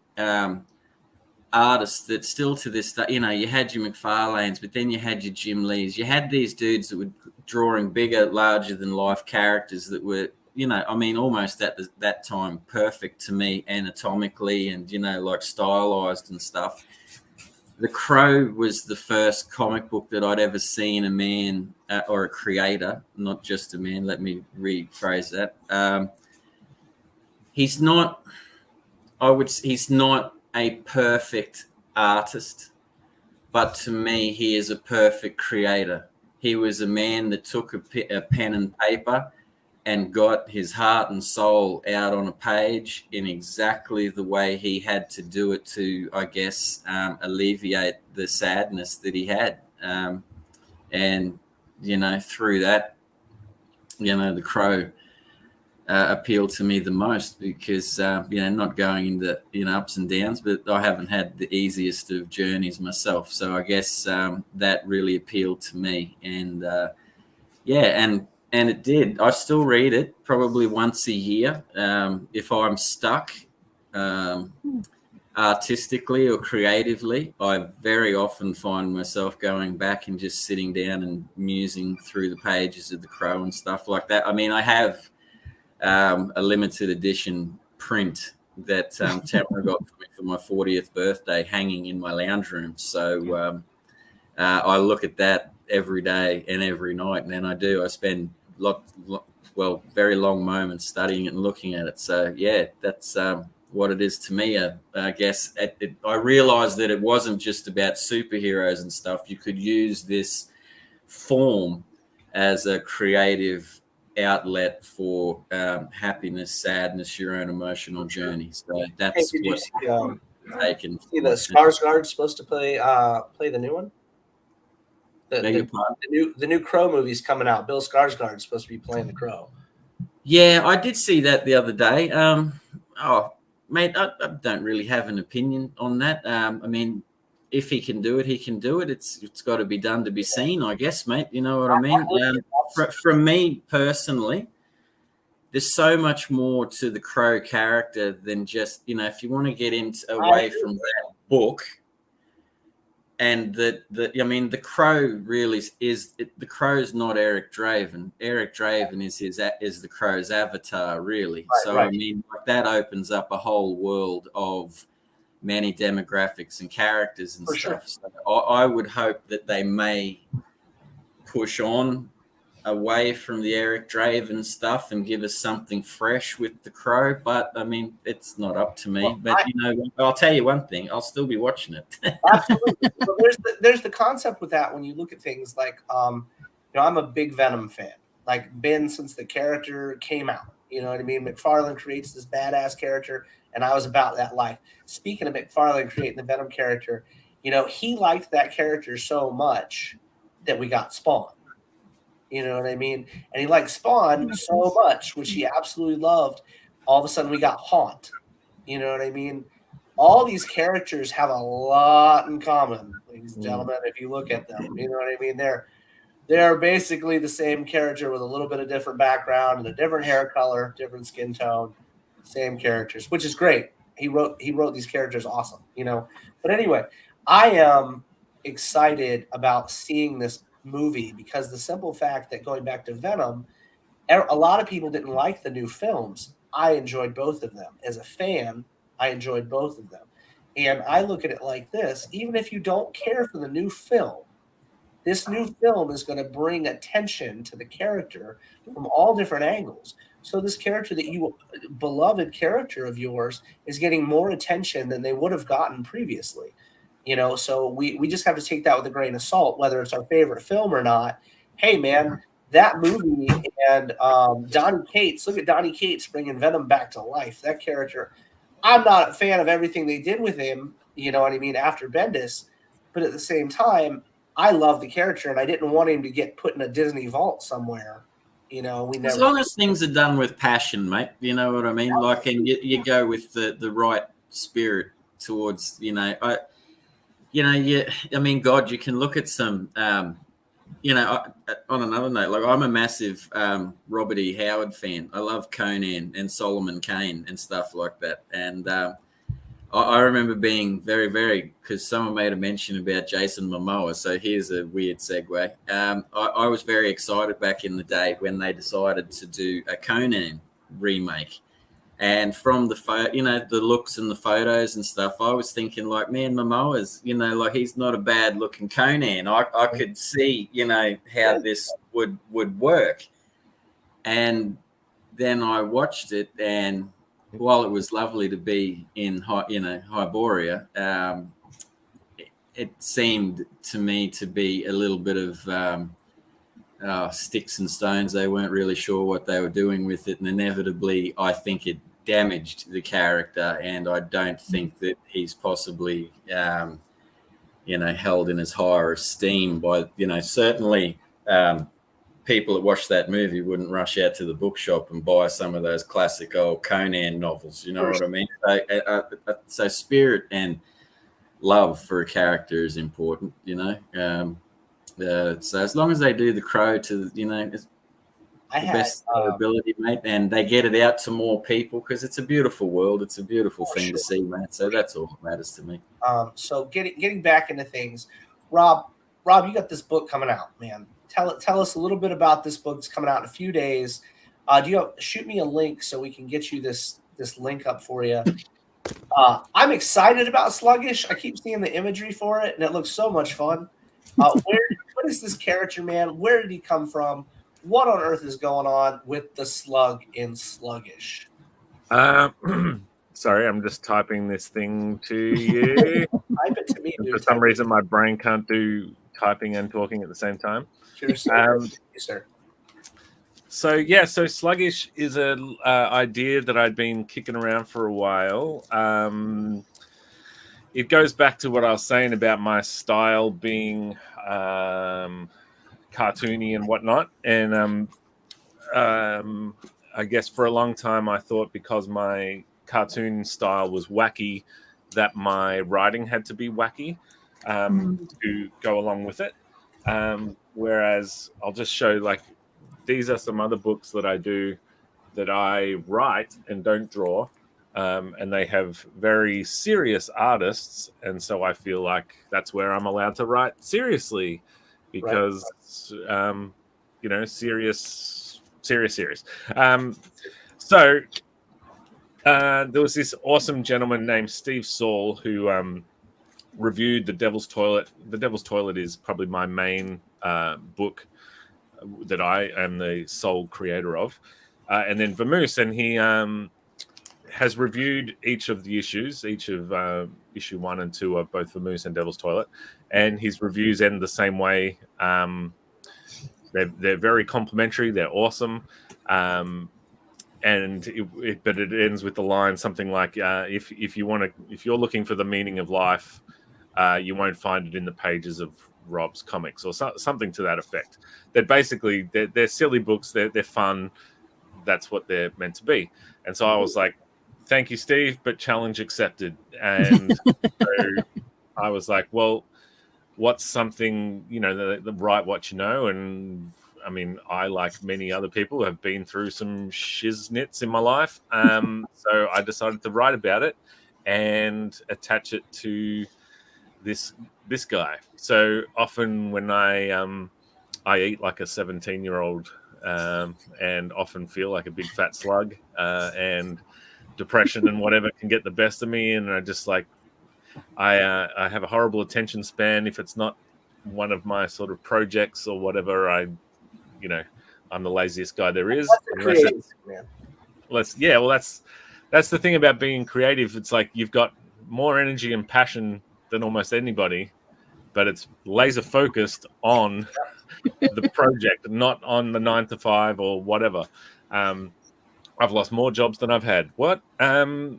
artists that still to this day, you had your McFarlanes, but then you had your Jim Lees. You had these dudes that were drawing bigger, larger than life characters that were, almost at that time perfect to me anatomically and, like stylized and stuff. The Crow was the first comic book that I'd ever seen a man or a creator, not just a man. Let me rephrase that. He's not a perfect artist, but to me, he is a perfect creator. He was a man that took a pen and paper and got his heart and soul out on a page in exactly the way he had to do it to, I guess, alleviate the sadness that he had. And, through that, The Crow appealed to me the most because, not going into, ups and downs, but I haven't had the easiest of journeys myself. So I guess that really appealed to me. And, and it did. I still read it probably once a year. If I'm stuck artistically or creatively, I very often find myself going back and just sitting down and musing through the pages of The Crow and stuff like that. I mean, I have a limited edition print that Tamara got for me for my 40th birthday hanging in my lounge room. So I look at that every day and every night, and I spend very long moments studying it and looking at it. So yeah, that's what it is to me. I guess I realized that it wasn't just about superheroes and stuff. You could use this form as a creative outlet for happiness, sadness, your own emotional journey. So that's what's taken. See the Skarsgård's supposed to play the new one. The new Crow movie's coming out. Bill Skarsgård's supposed to be playing the Crow. Yeah, I did see that the other day. Mate, I don't really have an opinion on that. I mean, if he can do it, he can do it. It's got to be done to be seen, I guess, mate. You know what I mean? From me personally, there's so much more to the Crow character than just, if you want to get away from that book. And the Crow really the Crow's not Eric Draven. Eric Draven is the Crow's avatar, really. Right, so right. I mean, that opens up a whole world of many demographics and characters and stuff. Sure. So I would hope that they may push on away from the Eric Draven stuff and give us something fresh with the Crow. But I mean, it's not up to me. Well, but I'll tell you one thing: I'll still be watching it. Absolutely. Well, there's the concept with that when you look at things like, I'm a big Venom fan. Like been since the character came out. You know what I mean? McFarlane creates this badass character, and I was about that life. Speaking of McFarlane creating the Venom character, he liked that character so much that we got Spawn. You know what I mean? And he liked Spawn so much, which he absolutely loved. All of a sudden, we got Haunt. You know what I mean? all these characters have a lot in common, ladies and gentlemen. If you look at them, you know what I mean. They're basically the same character with a little bit of different background and a different hair color, different skin tone, same characters, which is great. He wrote these characters awesome, you know. But anyway, I am excited about seeing this movie because the simple fact that, going back to Venom, a lot of people didn't like the new films. I enjoyed both of them. As a fan, I enjoyed both of them. And I look at it like this: even if you don't care for the new film, this new film is going to bring attention to the character from all different angles. So this character that you, beloved character of yours, is getting more attention than they would have gotten previously. You know, so we just have to take that with a grain of salt, whether it's our favorite film or not. Hey, man, that movie and Donny Cates, look at Donny Cates bringing Venom back to life. That character, I'm not a fan of everything they did with him, you know what I mean, after Bendis, but at the same time, I love the character, and I didn't want him to get put in a Disney vault somewhere. You know, as long as things are done with passion, mate. You know what I mean? Like, and you go with the right spirit towards, you know, I mean, God, you can look at some, you know, on another note, like I'm a massive Robert E. Howard fan. I love Conan and Solomon Kane and stuff like that. And I remember being very, very, because someone made a mention about Jason Momoa. So here's a weird segue. I was very excited back in the day when they decided to do a Conan remake. And from the you know, the looks and the photos and stuff, I was thinking like, man, Momoa's, you know, like he's not a bad looking Conan. I could see, you know, how this would work. And then I watched it, and while it was lovely to be in, you know, Hyboria, it seemed to me to be a little bit of sticks and stones. They weren't really sure what they were doing with it, and inevitably, I think it damaged the character. And I don't think that he's possibly, you know, held in as higher esteem by, you know, certainly. People that watch that movie wouldn't rush out to the bookshop and buy some of those classic old Conan novels. You know what I mean? So spirit and love for a character is important, you know. So as long as they do The Crow to, you know, the best of their ability, mate, and they get it out to more people, because it's a beautiful world. It's a beautiful thing to see, man. So that's all that matters to me. So getting back into things, Rob, you got this book coming out, man. Tell us a little bit about this book. It's coming out in a few days. Shoot me a link so we can get you this link up for you. I'm excited about Sluggish. I keep seeing the imagery for it, and it looks so much fun. What is this character, man? Where did he come from? What on earth is going on with the slug in Sluggish? Sorry, I'm just typing this thing to you. Type it to me, dude. For some reason, my brain can't do typing and talking at the same time. Sir. So Sluggish is an idea that I'd been kicking around for a while. It goes back to what I was saying about my style being cartoony and whatnot. And I guess for a long time I thought, because my cartoon style was wacky, that my writing had to be wacky to go along with it. Whereas I'll just show, like, these are some other books that I do that I write and don't draw. And they have very serious artists. And so I feel like that's where I'm allowed to write seriously, because, you know, serious. So there was this awesome gentleman named Steve Saul who reviewed The Devil's Toilet. The Devil's Toilet is probably my main book that I am the sole creator of. And then Vamoose, and he has reviewed each of the issues, each of issue 1 and 2 of both Vamoose and Devil's Toilet. And his reviews end the same way. They're very complimentary. They're awesome. But it ends with the line something like, if you're looking for the meaning of life, you won't find it in the pages of Rob's comics, or something to that effect. That basically they're silly books. They're fun. That's what they're meant to be. And so I was like, thank you, Steve, but challenge accepted. And so I was like, well, what's something, the write what you know. And I mean, I, like many other people, have been through some shiznits in my life. So I decided to write about it and attach it to this guy. So often when I eat like a 17-year-old, and often feel like a big fat slug, and depression and whatever can get the best of me, and I just like I have a horrible attention span. If it's not one of my sort of projects or whatever, I'm the laziest guy there is. That's the thing about being creative. It's like you've got more energy and passion than almost anybody, but it's laser focused on the project, not on the 9 to 5 or whatever. I've lost more jobs than I've had. What? So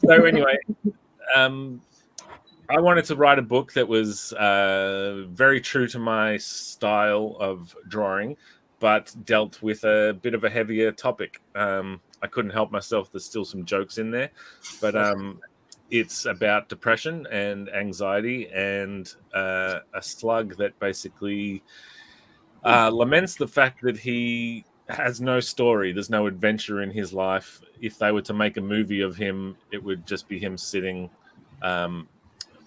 anyway, I wanted to write a book that was very true to my style of drawing, but dealt with a bit of a heavier topic. I couldn't help myself. There's still some jokes in there, but it's about depression and anxiety and a slug that basically laments the fact that he has no story. There's no adventure in his life. If they were to make a movie of him, it would just be him sitting.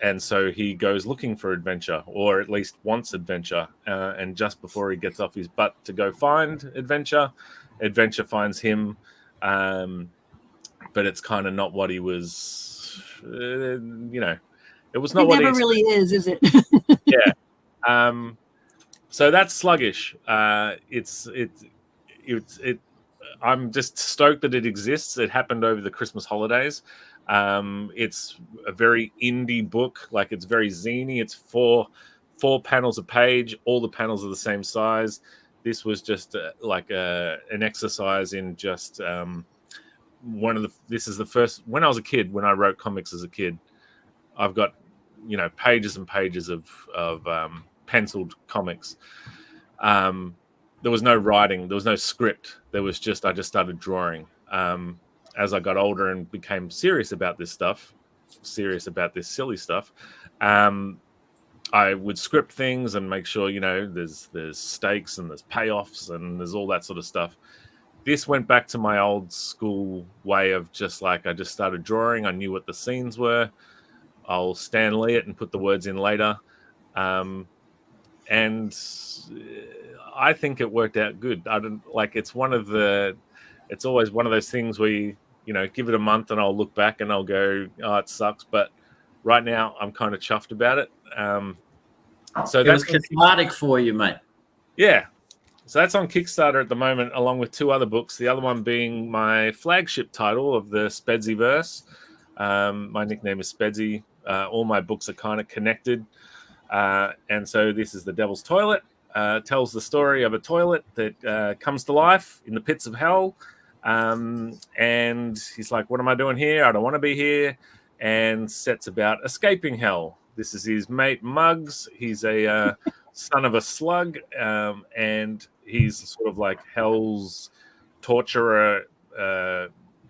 And so he goes looking for adventure, or at least wants adventure. And just before he gets off his butt to go find adventure finds him. But it's kind of not what he was. It was not it what never he really is it? Yeah. So that's sluggish. I'm just stoked that it exists. It happened over the Christmas holidays. It's a very indie book. Like, it's very zany. It's four panels a page. All the panels are the same size. This was just an exercise in just this is the first, when I was a kid, when I wrote comics as a kid, I've got, pages and pages of penciled comics. There was no writing. There was no script. There was I just started drawing. As I got older and became serious about this silly stuff, I would script things and make sure, there's stakes and there's payoffs and there's all that sort of stuff. This went back to my old school way of I just started drawing. I knew what the scenes were. I'll Stan Lee it and put the words in later. And I think it worked out good. It's always one of those things where you give it a month and I'll look back and I'll go, oh, it sucks. But right now I'm kind of chuffed about it. So it was cathartic for you, mate. Yeah. So that's on Kickstarter at the moment, along with 2 other books. The other one being my flagship title of the Spedsy-verse. My nickname is Spedsy. All my books are kind of connected. And so this is The Devil's Toilet. Tells the story of a toilet that comes to life in the pits of hell. And he's like, what am I doing here? I don't want to be here. And sets about escaping hell. This is his mate Muggs. He's a son of a slug. And he's sort of like hell's torturer,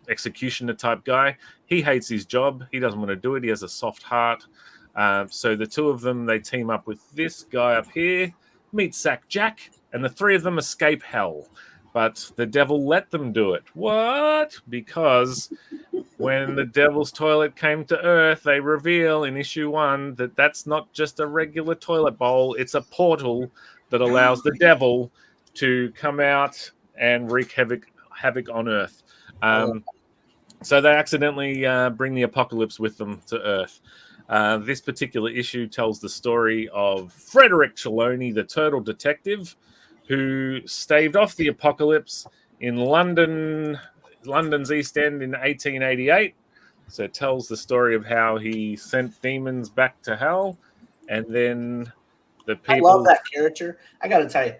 executioner type guy. He hates his job. He doesn't want to do it. He has a soft heart. So the 2 of them, they team up with this guy up here, meet Sack Jack, and the 3 of them escape hell. But the devil let them do it. What? Because when the Devil's Toilet came to Earth, they reveal in issue 1 that that's not just a regular toilet bowl. It's a portal that allows the devil to come out and wreak havoc on Earth. So they accidentally bring the apocalypse with them to Earth. This particular issue tells the story of Frederick Trelawney, the turtle detective, who staved off the apocalypse in London's East End in 1888. So it tells the story of how he sent demons back to hell, and then the people. I love that character. I got to tell you,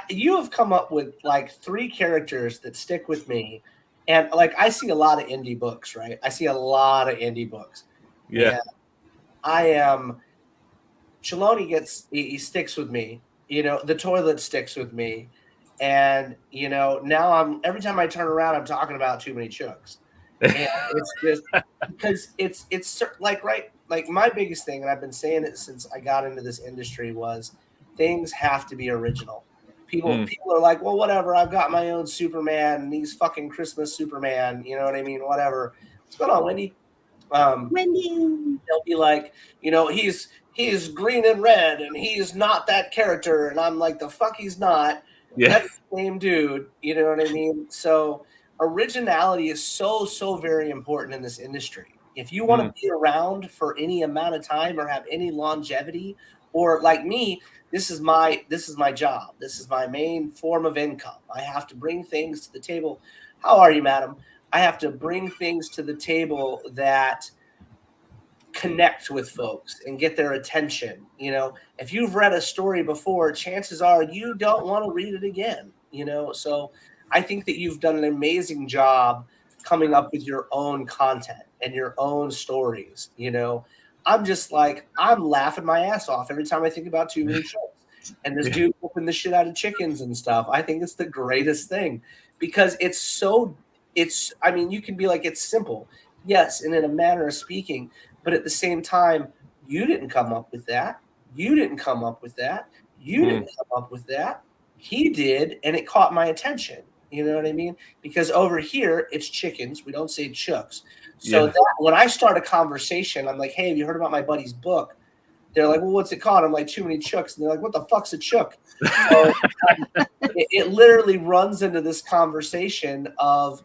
you have come up with 3 characters that stick with me, and I see a lot of indie books, right? I see a lot of indie books. Yeah. And Trelawney he sticks with me. The toilet sticks with me. And, now every time I turn around, I'm talking about Too Many Chooks. And it's just because it's like, right, like my biggest thing, and I've been saying it since I got into this industry, was things have to be original. People are like, well, whatever, I've got my own Superman and he's fucking Christmas Superman, you know what I mean? Whatever. What's going on, Wendy? Wendy. They'll be like, he's green and red and he's not that character, and I'm like, the fuck he's not. Yeah. That's the same dude, you know what I mean? So originality is so very important in this industry. If you want to be around for any amount of time or have any longevity, or like me, this is my job. This is my main form of income. I have to bring things to the table. How are you, madam? I have to bring things to the table that connect with folks and get their attention. If you've read a story before, chances are you don't want to read it again. So I think that you've done an amazing job coming up with your own content and your own stories. I'm just like, I'm laughing my ass off every time I think about Too Many Chooks and this dude whooping the shit out of chickens and stuff. I think it's the greatest thing because you can be like, it's simple. Yes, and in a manner of speaking, but at the same time, you didn't come up with that. You didn't come up with that. You didn't come up with that. He did, and it caught my attention. You know what I mean? Because over here, it's chickens. We don't say chooks. So that when I start a conversation, I'm like, hey, have you heard about my buddy's book? They're like, well, what's it called? I'm like, Too Many Chooks. And they're like, what the fuck's a chook? So it literally runs into this conversation of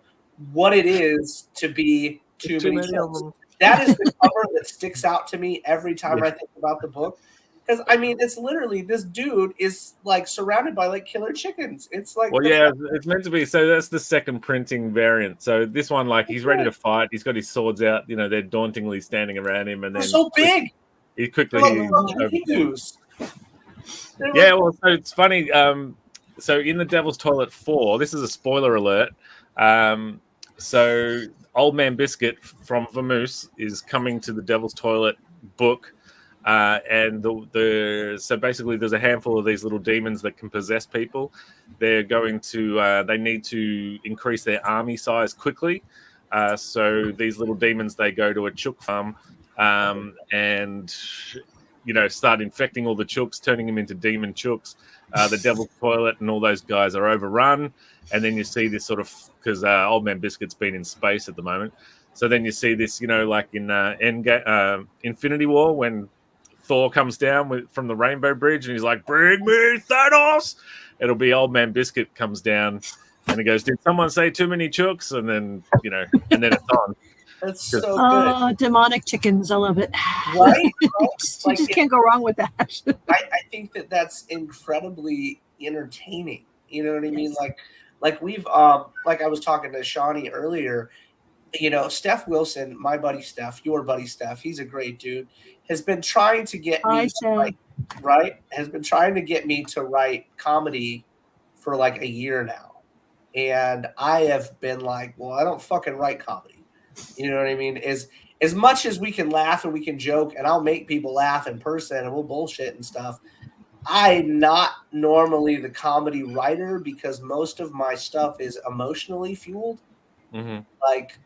what it is to be too many chooks. That is the cover that sticks out to me every time I think about the book. Because, it's literally, this dude is, like, surrounded by, like, killer chickens. It's like... Well, yeah, it's meant to be. So that's the second printing variant. So this one, like, he's ready to fight. He's got his swords out. They're dauntingly standing around him. And then... They're so big! He quickly... Yeah, well, so it's funny. So in The Devil's Toilet 4, this is a spoiler alert. So Old Man Biscuit from Vamoose is coming to the Devil's Toilet book. And so basically there's a handful of these little demons that can possess people. They're going to they need to increase their army size quickly. So these little demons, they go to a chook farm and start infecting all the chooks, turning them into demon chooks. The Devil's Toilet and all those guys are overrun. And then you see this sort of, because Old Man Biscuit's been in space at the moment. So then you see this, like in Infinity War when Thor comes down from the Rainbow Bridge and he's like, bring me Thanos. It'll be Old Man Biscuit comes down and he goes, did someone say too many chooks? And then, and then it's on. That's so good. Demonic chickens. I love it. Right? You just can't go wrong with that. I think that's incredibly entertaining. You know what I mean? Like we've, like I was talking to Shawnee earlier, Steph Wilson, my buddy Steph, your buddy Steph, he's a great dude, has been trying to get me to write comedy for like a year now. And I have been like, well, I don't fucking write comedy. You know what I mean? As much as we can laugh and we can joke and I'll make people laugh in person and we'll bullshit and stuff, I'm not normally the comedy writer because most of my stuff is emotionally fueled. Mm-hmm. Like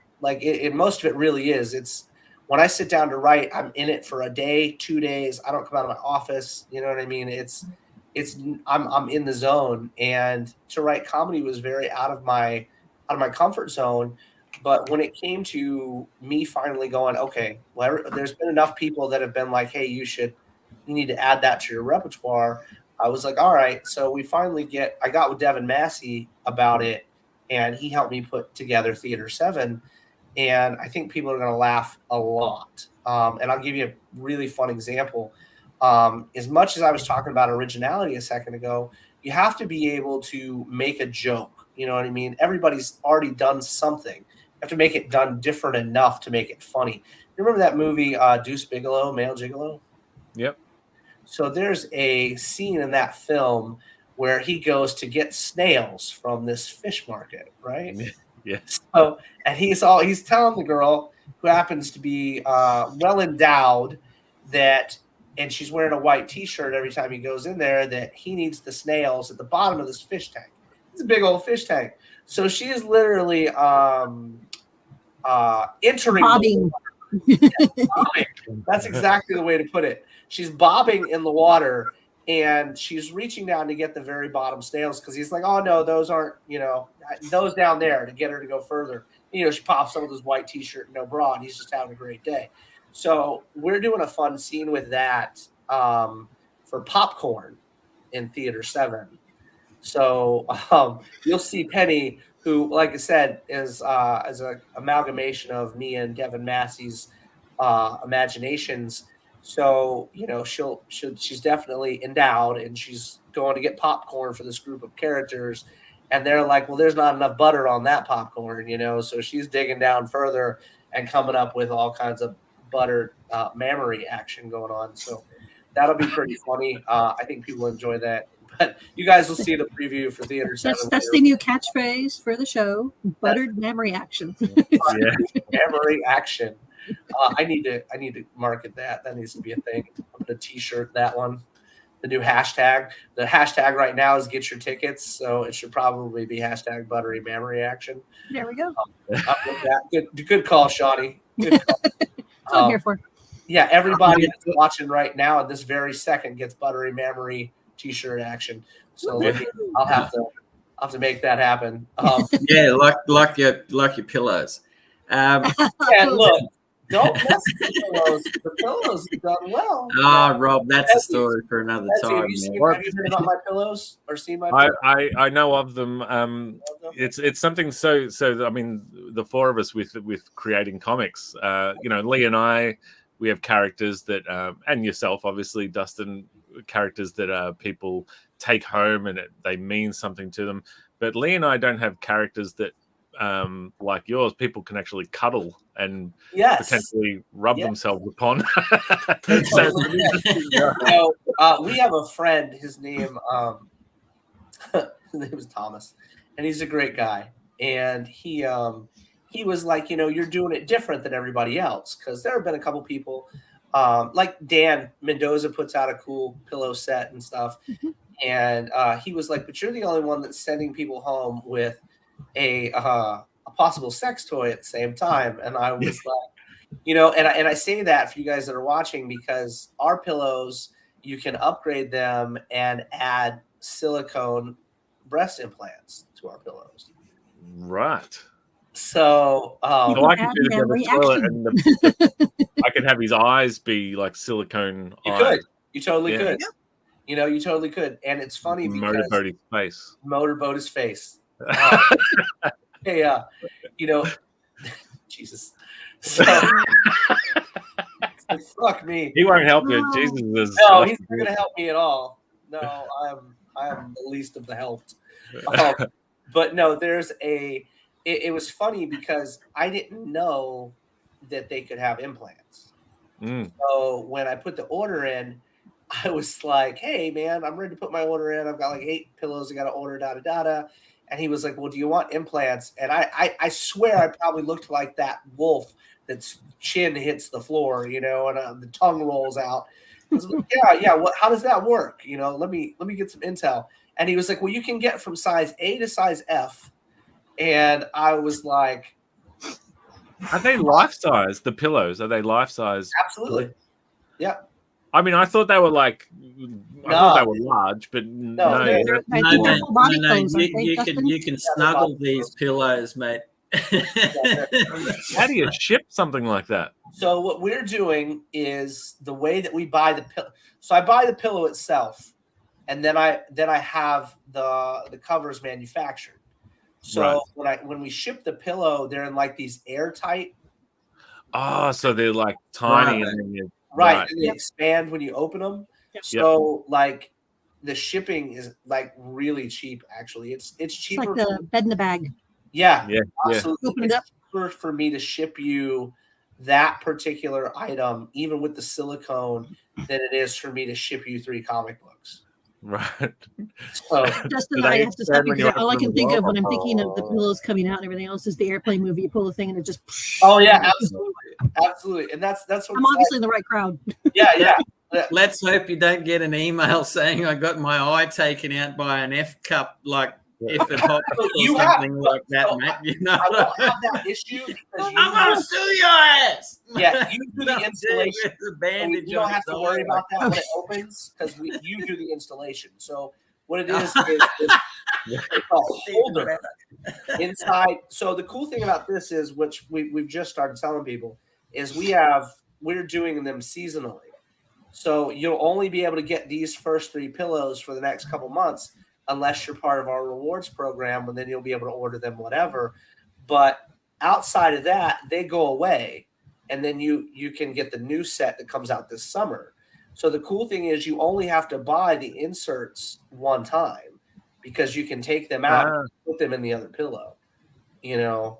most of it really is. It's when I sit down to write, I'm in it for a day, 2 days. I don't come out of my office. You know what I mean? I'm in the zone, and to write comedy was very out of my comfort zone. But when it came to me finally going, okay, well, there's been enough people that have been like, hey, you need to add that to your repertoire. I was like, all right. So I got with Devin Massey about it, and he helped me put together Theater 7. And I think people are going to laugh a lot. And I'll give you a really fun example. As much as I was talking about originality a second ago, you have to be able to make a joke. You know what I mean? Everybody's already done something. You have to make it done different enough to make it funny. You remember that movie, Deuce Bigalow, Male Gigolo? Yep. So there's a scene in that film where he goes to get snails from this fish market, right? Yeah. So, and he's telling the girl, who happens to be well endowed, and she's wearing a white T-shirt every time he goes in there, that he needs the snails at the bottom of this fish tank. It's a big old fish tank. So she is literally entering Bobbing. bobbing. That's exactly the way to put it. She's bobbing in the water, and she's reaching down to get the very bottom snails because he's like, oh, no, those aren't, those down there, to get her to go further. She pops up with his white T-shirt and no bra, and he's just having a great day. So we're doing a fun scene with that for popcorn in Theater 7. So you'll see Penny, who, like I said, is an amalgamation of me and Devin Massey's imaginations. So she's definitely endowed, and she's going to get popcorn for this group of characters, and they're like, well, there's not enough butter on that popcorn, so she's digging down further and coming up with all kinds of buttered mammary action going on. So that'll be pretty funny. I think people enjoy that. But you guys will see the preview for Theater 7. That's the new catchphrase for the show: buttered mammary action. Yeah. Mammary action. I need to market that. That needs to be a thing. I'm gonna T-shirt that one. The new hashtag. The hashtag right now is get your tickets, so it should probably be hashtag buttery mammary action. There we go. Good call, Shawnee. Good call. That's what I'm here for. Yeah, everybody that's watching right now at this very second gets buttery mammary T-shirt action. So I'll have to make that happen. Yeah, like your pillows. Yeah, look, don't mess with the pillows. The pillows have done well. Oh, Rob, that's a story for another time. Have you heard about my pillows or seen my pillows? I know of them. It's something so. I mean, the four of us with creating comics. Leigh and I, we have characters that, and yourself, obviously, Dustin. Characters that people take home and they mean something to them, but Leigh and I don't have characters that like yours people can actually cuddle and potentially rub themselves upon. We have a friend, his name is Thomas, and he's a great guy, and he was like, you're doing it different than everybody else, because there have been a couple people like Dan Mendoza puts out a cool pillow set and stuff. Mm-hmm. And he was like, but you're the only one that's sending people home with a possible sex toy at the same time. And I was like, and I say that for you guys that are watching, because our pillows, you can upgrade them and add silicone breast implants to our pillows. Right. So I can do the and I can have his eyes be like silicone. You totally could. You totally could. And it's funny because motorboat his face. Hey, Jesus. So, fuck me. He won't help you. Jesus is. No, he's not gonna help me at all. No, I am the least of the helped. But no, there's It was funny because I didn't know that they could have implants. So when I put the order in, I was like, hey, man, I'm ready to put my order in. I've got like 8 pillows I got to order, da-da-da-da. And he was like, well, do you want implants? And I swear I probably looked like that wolf that's chin hits the floor, and the tongue rolls out. I was like, yeah. How does that work? Let me get some intel. And he was like, well, you can get from size A to size F. And I was like, are they life size? The pillows, are they life size? Absolutely. Yeah. I mean, I thought they were I thought they were large, but no. You can snuggle these pillows, mate. How do you ship something like that? So what we're doing is the way that we buy the pillow. So I buy the pillow itself, and then I have the covers manufactured. So when we ship the pillow, they're in like these airtight. Oh, so they're like tiny, and and they expand when you open them. Yep. So like the shipping is like really cheap. Actually, it's cheaper. It's like the bed in the bag. Yeah. Absolutely. Open it up. Cheaper for me to ship you that particular item, even with the silicone, than it is for me to ship you 3 comic books. Right. So Justin, I have to stop you because all I can think of when I'm thinking of the pillows coming out and everything else is the airplane movie. You pull the thing and it just. Oh yeah, absolutely, and that's what I'm obviously in the right crowd. Yeah. Let's hope you don't get an email saying I got my eye taken out by an F cup like if it hops or You something have- like that, so mate. You know, I don't have that issue because I'm gonna sue your ass. Yeah, you do the No, installation. with the so bandage you don't on have his to worry eye, about that when it Okay. opens because you do the installation. So what it is it's a holder inside. So the cool thing about this is, which we've just started telling people, is we're doing them seasonally. So you'll only be able to get these first 3 pillows for the next couple months unless you're part of our rewards program, and then you'll be able to order them whatever. But outside of that, they go away, and then you can get the new set that comes out this summer. So the cool thing is you only have to buy the inserts one time because you can take them out and put them in the other pillow. You know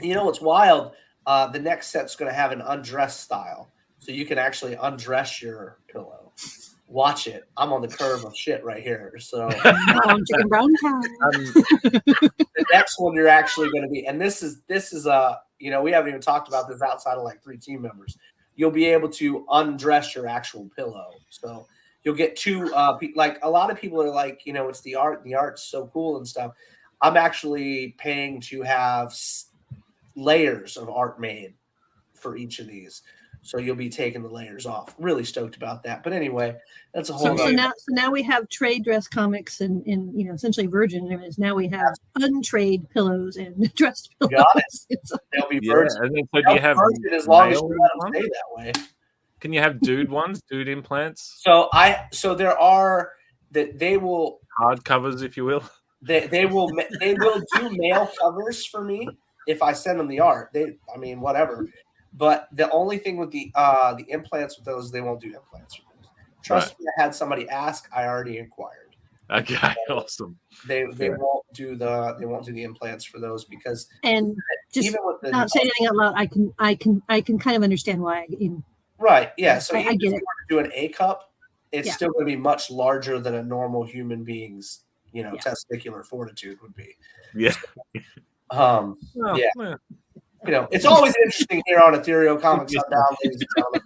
what's wild? The next set's going to have an undress style. So you can actually undress your pillow. Watch it. I'm on the curve of shit right here. So chicken brown cow. the next one you're actually going to be, and this is we haven't even talked about this outside of like 3 team members. You'll be able to undress your actual pillow. So you'll get 2. Like a lot of people are like, it's the art. The art's so cool and stuff. I'm actually paying to have layers of art made for each of these. So you'll be taking the layers off. Really stoked about that. But anyway, that's a whole. So now we have trade dress comics and essentially Virgin images. Now we have untrade pillows and dressed pillows. Got it. They'll be Virgin. And then, so do you have Virgin as long as you male let them ones? stay that way. Can you have dude ones, dude implants, So there are that they will hard covers, if you will? they will do male covers for me if I send them the art. Whatever. But the only thing with the implants with those, they won't do implants for those. Trust me, I had somebody ask. I already inquired. Okay, awesome. They won't do the implants for those because And just even with the not saying anything out loud, I can kind of understand why. right, yeah. So I even get if it. you were to do an A cup, it's Yeah. still going to be much larger than a normal human being's Yeah. testicular fortitude would be. Yeah. Well, Yeah. It's always interesting here on Ethereal Comics Unbound, ladies and gentlemen.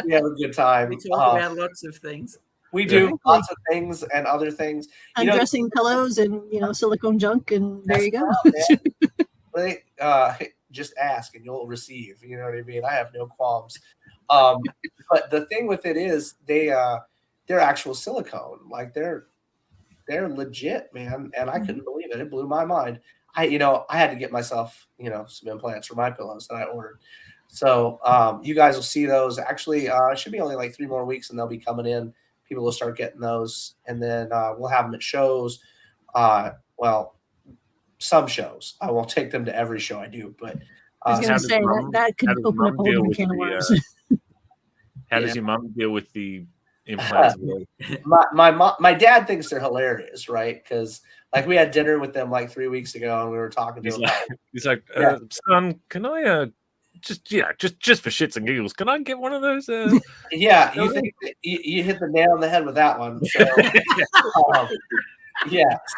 We have a good time. We talk about lots of things. We do lots of things and other things. Undressing pillows and silicone junk, and there you go. They just ask and you'll receive. You know what I mean? I have no qualms. But the thing with it is they're actual silicone. Like they're legit, man. And I couldn't believe it. It blew my mind. I had to get myself, some implants for my pillows that I ordered. So you guys will see those. Actually, it should be only like 3 more weeks and they'll be coming in. People will start getting those. And then we'll have them at shows. Some shows. I won't take them to every show I do, but I was going to say that could open up a whole different can of worms. How does your mum deal with the implants? My dad thinks they're hilarious, right? Because like we had dinner with them like 3 weeks ago, and we were talking to him. He's like, son, can I just for shits and giggles, can I get one of those? Yeah, you think you hit the nail on the head with that one. So,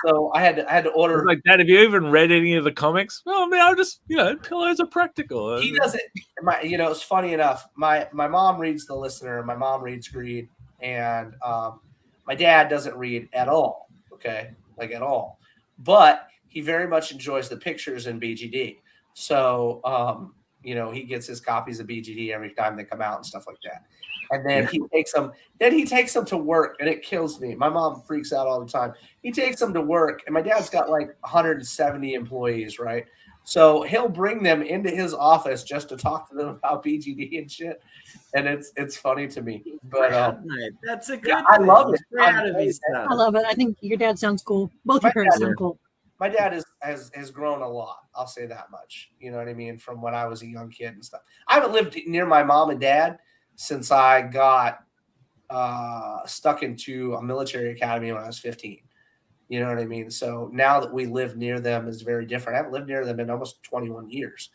so I had to order. Like, Dad, have you even read any of the comics? Well, I mean, I just pillows are practical. He doesn't. It's funny enough. My mom reads The Listener. My mom reads Greed, and my dad doesn't read at all. Okay, like at all. But he very much enjoys the pictures in BGD. So he gets his copies of BGD every time they come out and stuff like that. And then he takes them. Then he takes them to work, and it kills me. My mom freaks out all the time. He takes them to work, and my dad's got like 170 employees, right? So he'll bring them into his office just to talk to them about BGD and shit, and it's funny to me. But that's a good. I love it. I love it. I think your dad sounds cool. Both your parents sound cool. My dad has grown a lot. I'll say that much. You know what I mean? From when I was a young kid and stuff. I haven't lived near my mom and dad since I got stuck into a military academy when I was 15. You know what I mean? So now that we live near them is very different. I haven't lived near them in almost 21 years.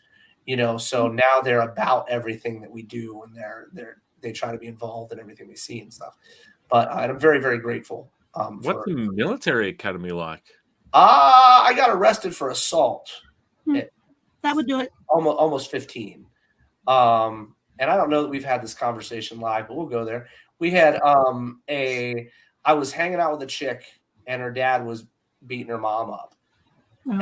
So now they're about everything that we do, and they try to be involved in everything we see and stuff. But I'm very, very grateful. What's the military academy like? I got arrested for assault. That would do it. Almost 15. And I don't know that we've had this conversation live, but we'll go there. We had I was hanging out with a chick, and her dad was beating her mom up. Oh.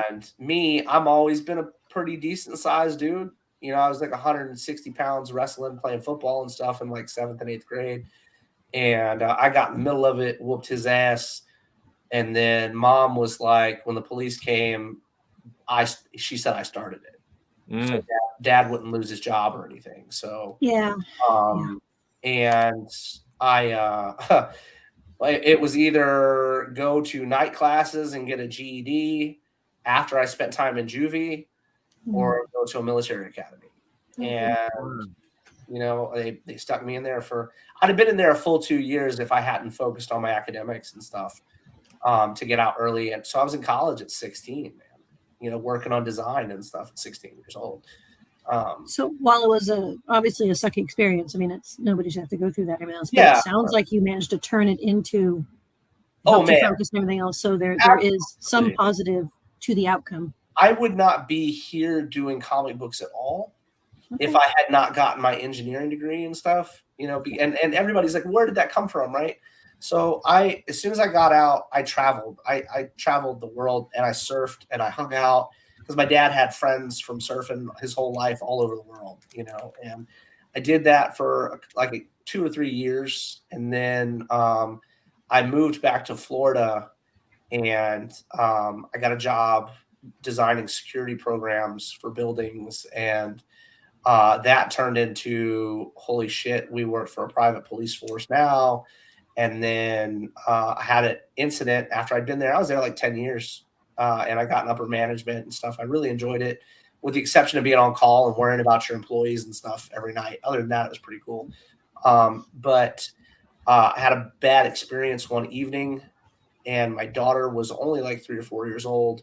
And me, I'm always been a pretty decent sized dude. You know, I was like 160 pounds wrestling, playing football and stuff in like 7th and 8th grade. And I got in the middle of it, whooped his ass. And then mom was like, when the police came, she said I started it. So dad wouldn't lose his job or anything. So yeah. And I it was either go to night classes and get a GED after I spent time in juvie, or go to a military academy. And you know, they stuck me in there I'd have been in there a full 2 years if I hadn't focused on my academics and stuff, to get out early. And so I was in college at 16, man, you know, working on design and stuff at 16 years old. So while it was obviously a sucky experience, I mean, nobody should have to go through that. But Yeah. It sounds like you managed to turn it into man, focus and everything else. So there is some positive to the outcome. I would not be here doing comic books at all if I had not gotten my engineering degree and stuff, you know, and everybody's like, where did that come from? Right. So as soon as I got out, I traveled. I traveled the world, and I surfed and I hung out, because my dad had friends from surfing his whole life all over the world, you know, and I did that for like 2 or 3 years. And then I moved back to Florida, and I got a job designing security programs for buildings. And that turned into, holy shit, we work for a private police force now. And then I had an incident after I'd been there. I was there like 10 years. And I got in upper management and stuff. I really enjoyed it, with the exception of being on call and worrying about your employees and stuff every night. Other than that, it was pretty cool. But I had a bad experience one evening, and my daughter was only like 3 or 4 years old.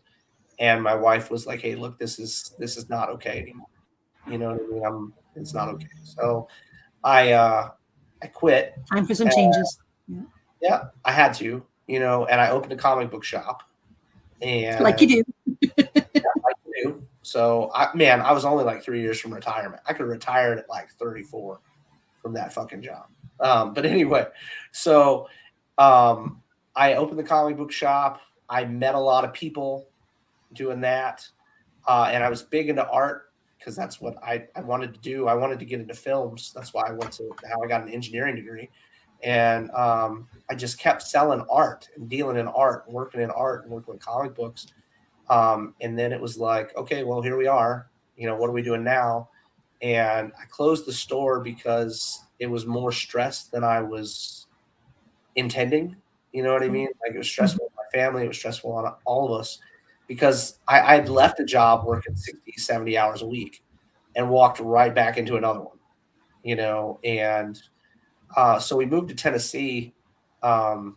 And my wife was like, hey, look, this is not okay anymore. You know what I mean? It's not okay. So I quit. Time for some changes. Yeah, I had to, you know, and I opened a comic book shop. And like you do. Like you do. So I was only like 3 years from retirement. I could have retired at like 34 from that fucking job. But anyway, so I opened the comic book shop. I met a lot of people doing that. And I was big into art, because that's what I wanted to do. I wanted to get into films. That's why how I got an engineering degree. And I just kept selling art and dealing in art and working in art and working with comic books. And then it was like, okay, well, here we are. You know, what are we doing now? And I closed the store because it was more stress than I was intending. You know what I mean? Like, it was stressful on my family. It was stressful on all of us, because I'd left a job working 60, 70 hours a week and walked right back into another one, you know. And so we moved to Tennessee, because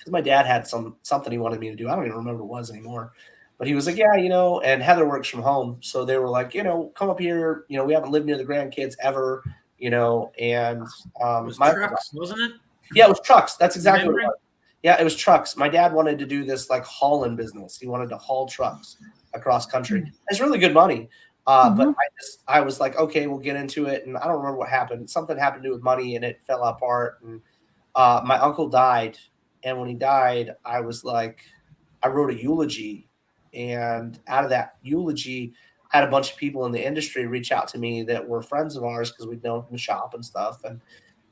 my dad had something he wanted me to do. I don't even remember what it was anymore, but he was like, yeah, you know, and Heather works from home. So they were like, you know, come up here. You know, we haven't lived near the grandkids ever, you know. And it was trucks, wasn't it? Yeah, it was trucks. That's exactly what it was. Yeah, it was trucks. My dad wanted to do this like hauling business. He wanted to haul trucks across country. It's really good money. But I was like, okay, we'll get into it. And I don't remember what happened. Something happened to do with money, and it fell apart. And my uncle died. And when he died, I was like, I wrote a eulogy. And out of that eulogy, I had a bunch of people in the industry reach out to me that were friends of ours, because we'd known from the shop and stuff. And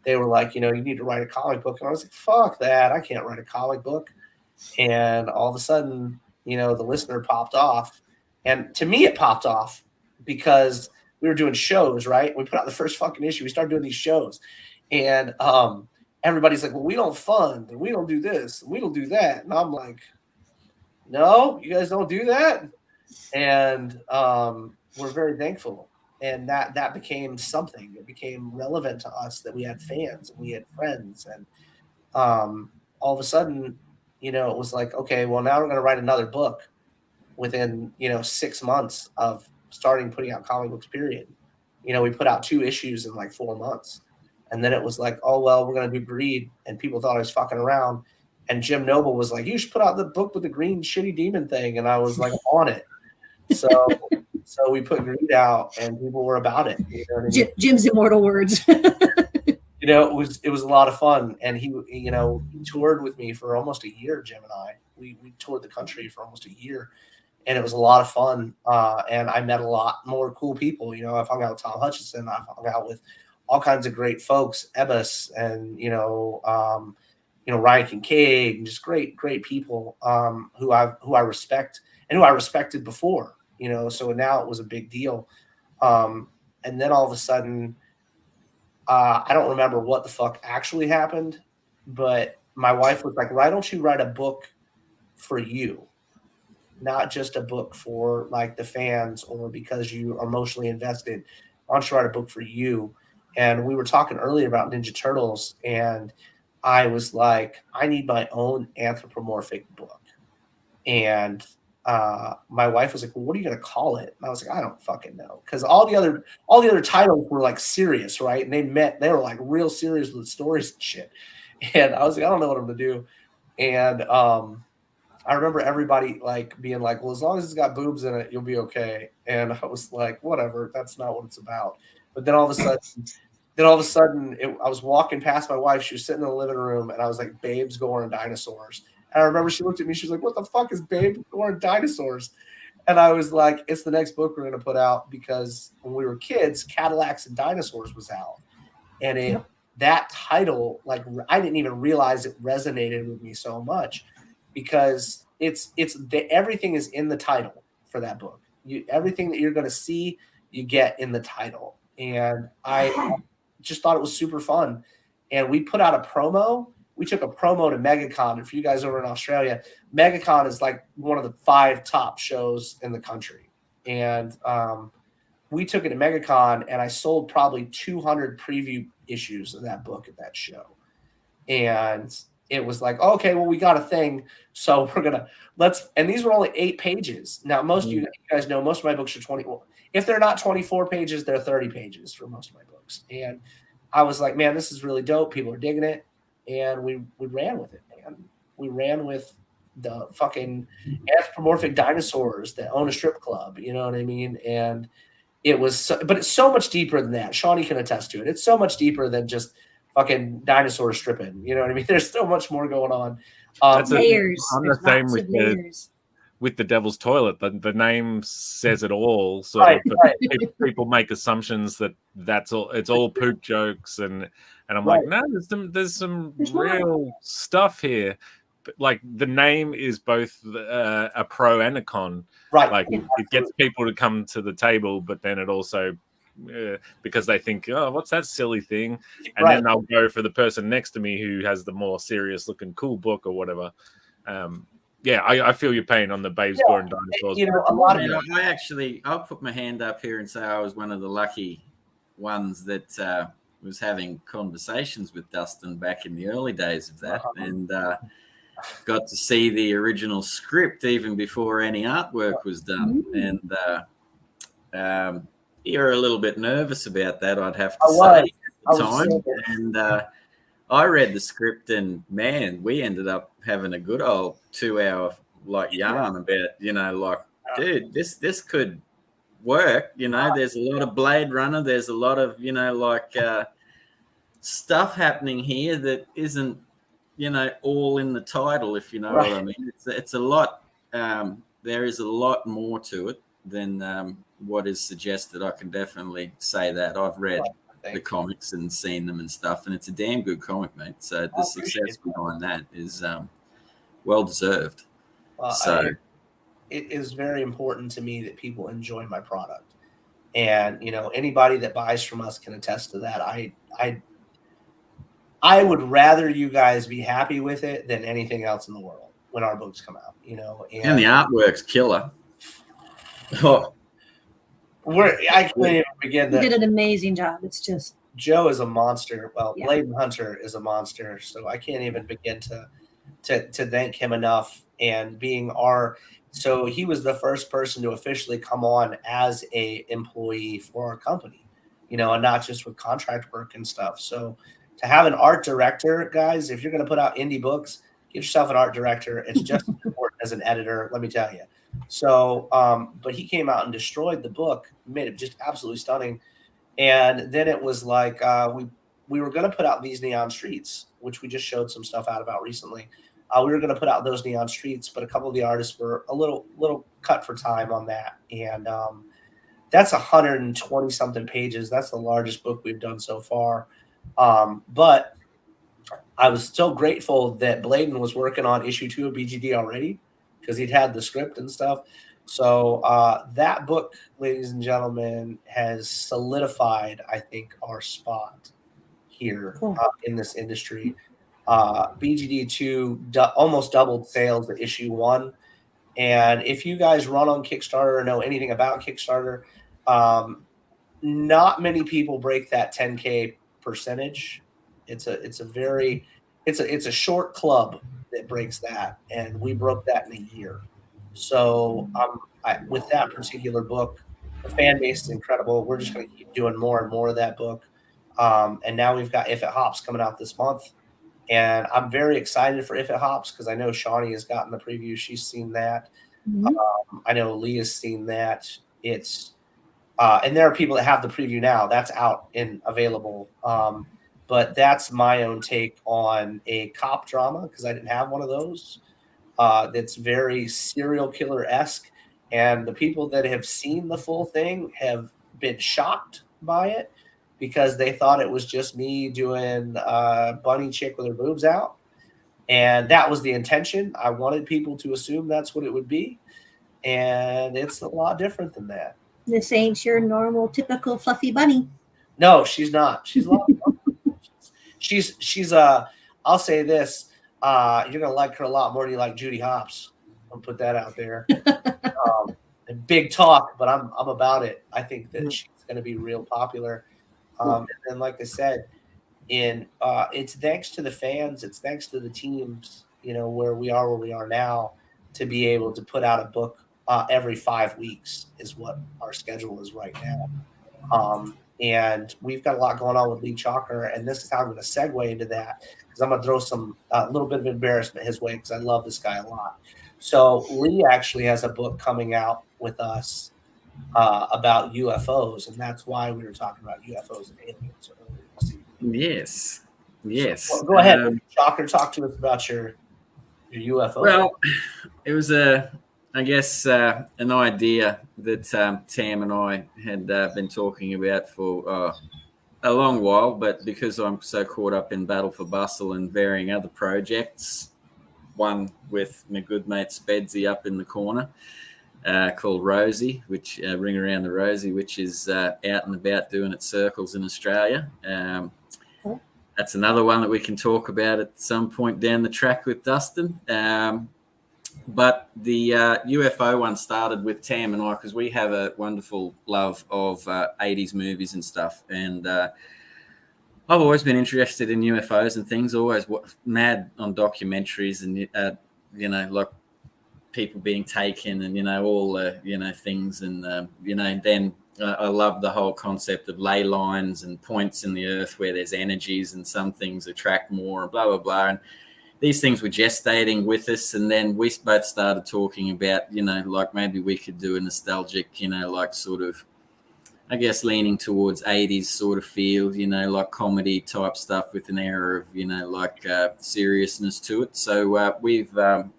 they were like, you know, you need to write a comic book. And I was like, fuck that. I can't write a comic book. And all of a sudden, you know, the listener popped off. And to me, it popped off because we were doing shows, right? We put out the first fucking issue. We started doing these shows. And everybody's like, well, we don't fund, and we don't do this, and we don't do that. And I'm like, no, you guys don't do that? And we're very thankful. And that became something. It became relevant to us that we had fans and we had friends. And all of a sudden, you know, it was like, okay, well, now we're going to write another book within, you know, 6 months of starting putting out comic books, period. You know, we put out 2 issues in like 4 months. And then it was like, oh, well, we're going to do Greed. And people thought I was fucking around. And Jim Noble was like, you should put out the book with the green shitty demon thing. And I was like, on it. So we put Greed out, and people were about it. You know what I mean? Jim's immortal words. Jim it was a lot of fun. And he toured with me for almost a year, Jim and I. We toured the country for almost a year, and it was a lot of fun. And I met a lot more cool people. I've hung out with Tom Hutchinson. I've hung out with all kinds of great folks, Ebbas, and Ryan Kincaid, and just great people who I respect and who I respected before. So now it was a big deal. And then all of a sudden, I don't remember what the fuck actually happened, but my wife was like, "Why don't you write a book for you? Not just a book for like the fans or because you are emotionally invested. Why don't you write a book for you?" And we were talking earlier about Ninja Turtles, and I was like, I need my own anthropomorphic book. And my wife was like, "Well, what are you going to call it?" And I was like, "I don't fucking know," because all the other titles were like serious, right? And they were like real serious with stories and shit. And I was like, I don't know what I'm going to do. And I remember everybody like being like, "Well, as long as it's got boobs in it, you'll be okay." And I was like, "Whatever, that's not what it's about." But then all of a sudden, I was walking past my wife. She was sitting in the living room, and I was like, "Babes, Gore, and Dinosaurs." And I remember she looked at me. She was like, "What the fuck is Babe, Gore, and Dinosaurs?" And I was like, "It's the next book we're going to put out," because when we were kids, Cadillacs and Dinosaurs was out, and that title, like, I didn't even realize it resonated with me so much, because everything is in the title for that book. Everything that you're going to see, you get in the title. And I just thought it was super fun. And we put out a promo. We took a promo to MegaCon. And for you guys over in Australia, MegaCon is like one of the 5 top shows in the country. And we took it to MegaCon, and I sold probably 200 preview issues of that book at that show. And it was like, okay, well, we got a thing, so we're gonna and these were only 8 pages. Now, most of you guys know most of my books are 20. Well, if they're not 24 pages, they're 30 pages for most of my books. And I was like, man, this is really dope. People are digging it, and we ran with it, man. We ran with the fucking anthropomorphic dinosaurs that own a strip club. You know what I mean? And it was, but it's so much deeper than that. Shawnee can attest to it. It's so much deeper than just fucking dinosaur stripping. You know what I mean? There's so much more going on. Layers. I'm the same with the Devil's Toilet. The name says it all. But people make assumptions that that's all. It's all poop jokes, and I'm like, no, there's some real stuff here. But like, the name is both a pro and a con. Right. Like, it gets people to come to the table, but then it also, because they think, oh, what's that silly thing? And then they'll go for the person next to me who has the more serious looking cool book or whatever. I feel your pain on the Babes, Gore, and Dinosaurs. A lot of I'll put my hand up here and say I was one of the lucky ones that was having conversations with Dustin back in the early days of that, and got to see the original script even before any artwork was done. And you're a little bit nervous about that, I'd have to say, at the time. And I read the script, and man, we ended up having a good old 2-hour yarn about, dude, this could work. There's a lot of Blade Runner. There's a lot of stuff happening here that isn't all in the title, if you know what I mean. It's a lot. There is a lot more to it than what is suggested. I can definitely say that. I've read the comics and seen them and stuff, and it's a damn good comic, mate. So the success behind that is well deserved. It is very important to me that people enjoy my product, and anybody that buys from us can attest to that. I would rather you guys be happy with it than anything else in the world when our books come out. And the artwork's killer. I can't even begin. You did an amazing job. It's just, Joe is a monster. Well, Bladen Hunter is a monster, so I can't even begin to thank him enough. And being so he was the first person to officially come on as a employee for our company, and not just with contract work and stuff. So to have an art director, guys, if you're going to put out indie books, get yourself an art director. It's just as important as an editor, let me tell you. So, but he came out and destroyed the book, made it just absolutely stunning. And then it was like we were going to put out These Neon Streets, which we just showed some stuff out about recently. We were going to put out those Neon Streets, but a couple of the artists were a little cut for time on that. And that's 120 something pages. That's the largest book we've done so far. But I was still grateful that Bladen was working on issue 2 of BGD already, because he'd had the script and stuff. So that book, ladies and gentlemen, has solidified, I think, our spot here in this industry. BGD 2 almost doubled sales at issue 1. And if you guys run on Kickstarter or know anything about Kickstarter, not many people break that 10K percentage. It's a short club that breaks that, and we broke that in a year. So with that particular book, the fan base is incredible. We're just going to keep doing more and more of that book. And now we've got If It Hops coming out this month. And I'm very excited for If It Hops because I know Shawnee has gotten the preview. She's seen that. Mm-hmm. I know Lee has seen that. It's and there are people that have the preview now. That's out and available. But that's my own take on a cop drama, because I didn't have one of those. That's very serial killer-esque. And the people that have seen the full thing have been shocked by it, because they thought it was just me doing bunny chick with her boobs out. And that was the intention. I wanted people to assume that's what it would be. And it's a lot different than that. This ain't your normal, typical fluffy bunny. No, she's not. She's a lot of fun. She's I'll say this. You're going to like her a lot more than you like Judy Hopps. I'll put that out there. Big talk, but I'm about it. I think that she's going to be real popular. And like I said, it's thanks to the fans, it's thanks to the teams, where we are now, to be able to put out a book every 5 weeks is what our schedule is right now. And we've got a lot going on with Lee Chalker, and this is how I'm going to segue into that, because I'm going to throw a little bit of embarrassment his way, because I love this guy a lot. So Lee actually has a book coming out with us about UFOs, and that's why we were talking about UFOs and aliens earlier this evening. Yes. So, go ahead, Chalker, talk to us about your UFO. Well, it was an idea that Tam and I had been talking about for a long while, but because I'm so caught up in Battle for Bustle and varying other projects, one with my good mate Spedsy up in the corner, called Rosie, which Ring Around the Rosie, which is out and about doing its circles in Australia. That's another one that we can talk about at some point down the track with Dustin. But the UFO one started with Tam and I, because we have a wonderful love of 80s movies and stuff. And I've always been interested in UFOs and things, always mad on documentaries and, like people being taken and, all the, things. And, then I love the whole concept of ley lines and points in the earth where there's energies and some things attract more and blah, blah, blah. And these things were gestating with us. And then we both started talking about, like maybe we could do a nostalgic, like sort of, I guess, leaning towards 80s sort of feel, like comedy type stuff with an air of, like seriousness to it. So we've,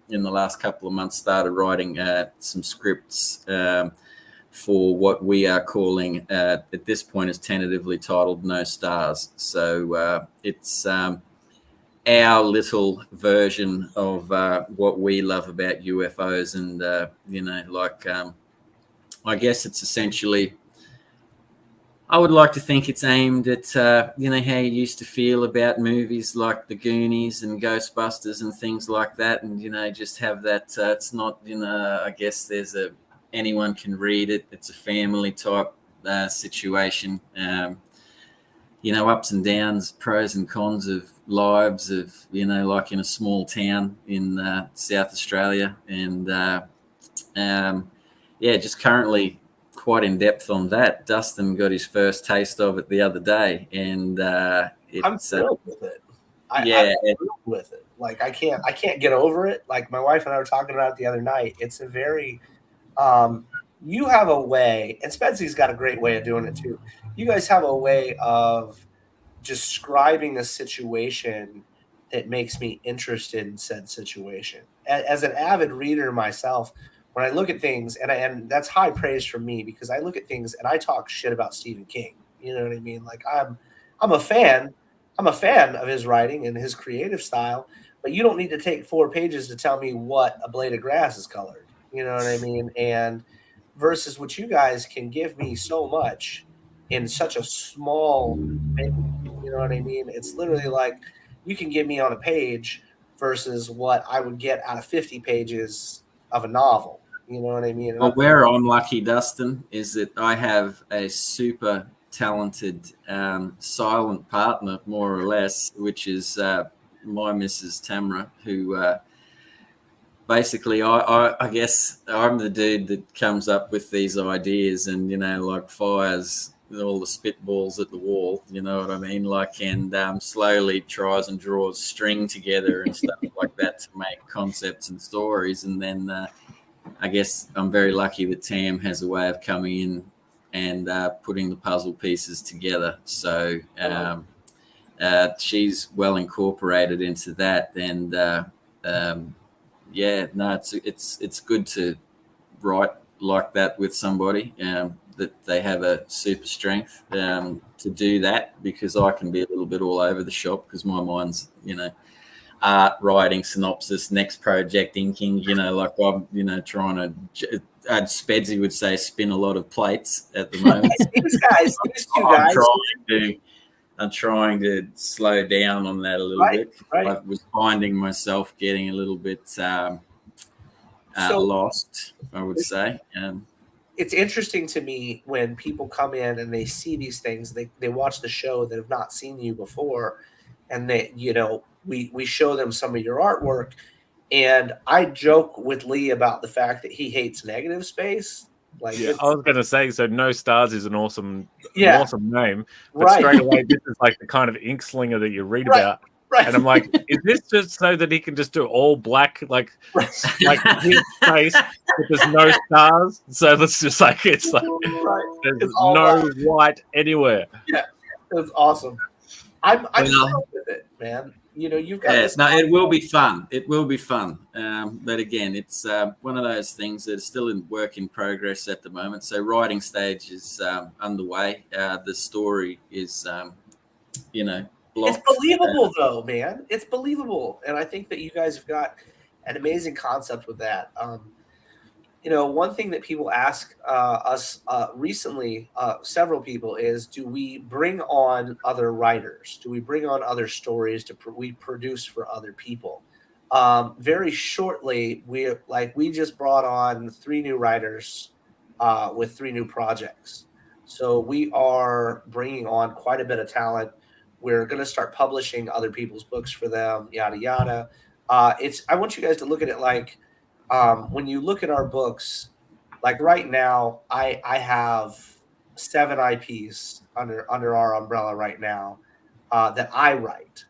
in the last couple of months, started writing some scripts for what we are calling, at this point, is tentatively titled No Stars. So it's our little version of what we love about UFOs. And, I guess it's essentially, I would like to think it's aimed at, how you used to feel about movies like The Goonies and Ghostbusters and things like that. And, just have that, it's not, I guess anyone can read it. It's a family type situation. Ups and downs, pros and cons of lives of, like in a small town in South Australia. And, just currently quite in depth on that. Dustin got his first taste of it the other day, and I'm thrilled with it. I'm thrilled with it. Like I can't get over it. Like my wife and I were talking about it the other night. It's a very you have a way, and Spedsy's got a great way of doing it too. You guys have a way of describing a situation that makes me interested in said situation. As an avid reader myself, when I look at things, and that's high praise from me, because I look at things and I talk shit about Stephen King. You know what I mean? Like I'm a fan. I'm a fan of his writing and his creative style, but you don't need to take 4 pages to tell me what a blade of grass is colored. You know what I mean? And versus what you guys can give me so much in such a small, you know what I mean? It's literally like you can give me on a page versus what I would get out of 50 pages of a novel. You know what I mean? And Well, where I'm lucky, Dustin, is that I have a super talented silent partner, more or less, which is my Mrs. Tamra, who basically I guess I'm the dude that comes up with these ideas and, like fires all the spitballs at the wall, you know what I mean? Like, and slowly tries and draws string together and stuff like that to make concepts and stories. And then I guess I'm very lucky that Tam has a way of coming in and putting the puzzle pieces together. So she's well incorporated into that. And it's good to write like that with somebody, that they have a super strength to do that, because I can be a little bit all over the shop because my mind's, art, writing, synopsis, next project, inking, like I'm, trying to, Spedsy would say, spin a lot of plates at the moment. I'm trying to slow down on that a little bit. Right. I was finding myself getting a little bit lost, I would say. It's interesting to me when people come in and they see these things, they watch the show that have not seen you before, and they, we show them some of your artwork, and I joke with Leigh about the fact that he hates negative space. Like, I was going to say, so No Stars is an awesome name, but straight away this is like the kind of ink slinger that you read about. Right. And I'm like, is this just so that he can just do all black, like his face, but there's no stars? So that's just like, it's like, there's no white anywhere. Yeah, it's awesome. I'm thrilled with it, man. You've got this. No, it will be fun. It will be fun. But again, it's one of those things that's still in work in progress at the moment. So writing stage is underway. The story is, It's believable, though, man. It's believable. And I think that you guys have got an amazing concept with that. One thing that people ask us recently, several people, is, do we bring on other writers? Do we bring on other stories we produce for other people? Very shortly, we just brought on 3 new writers with 3 new projects. So we are bringing on quite a bit of talent. We're going to start publishing other people's books for them, yada, yada. I want you guys to look at it like, when you look at our books, like right now, I have 7 IPs under our umbrella right now that I write.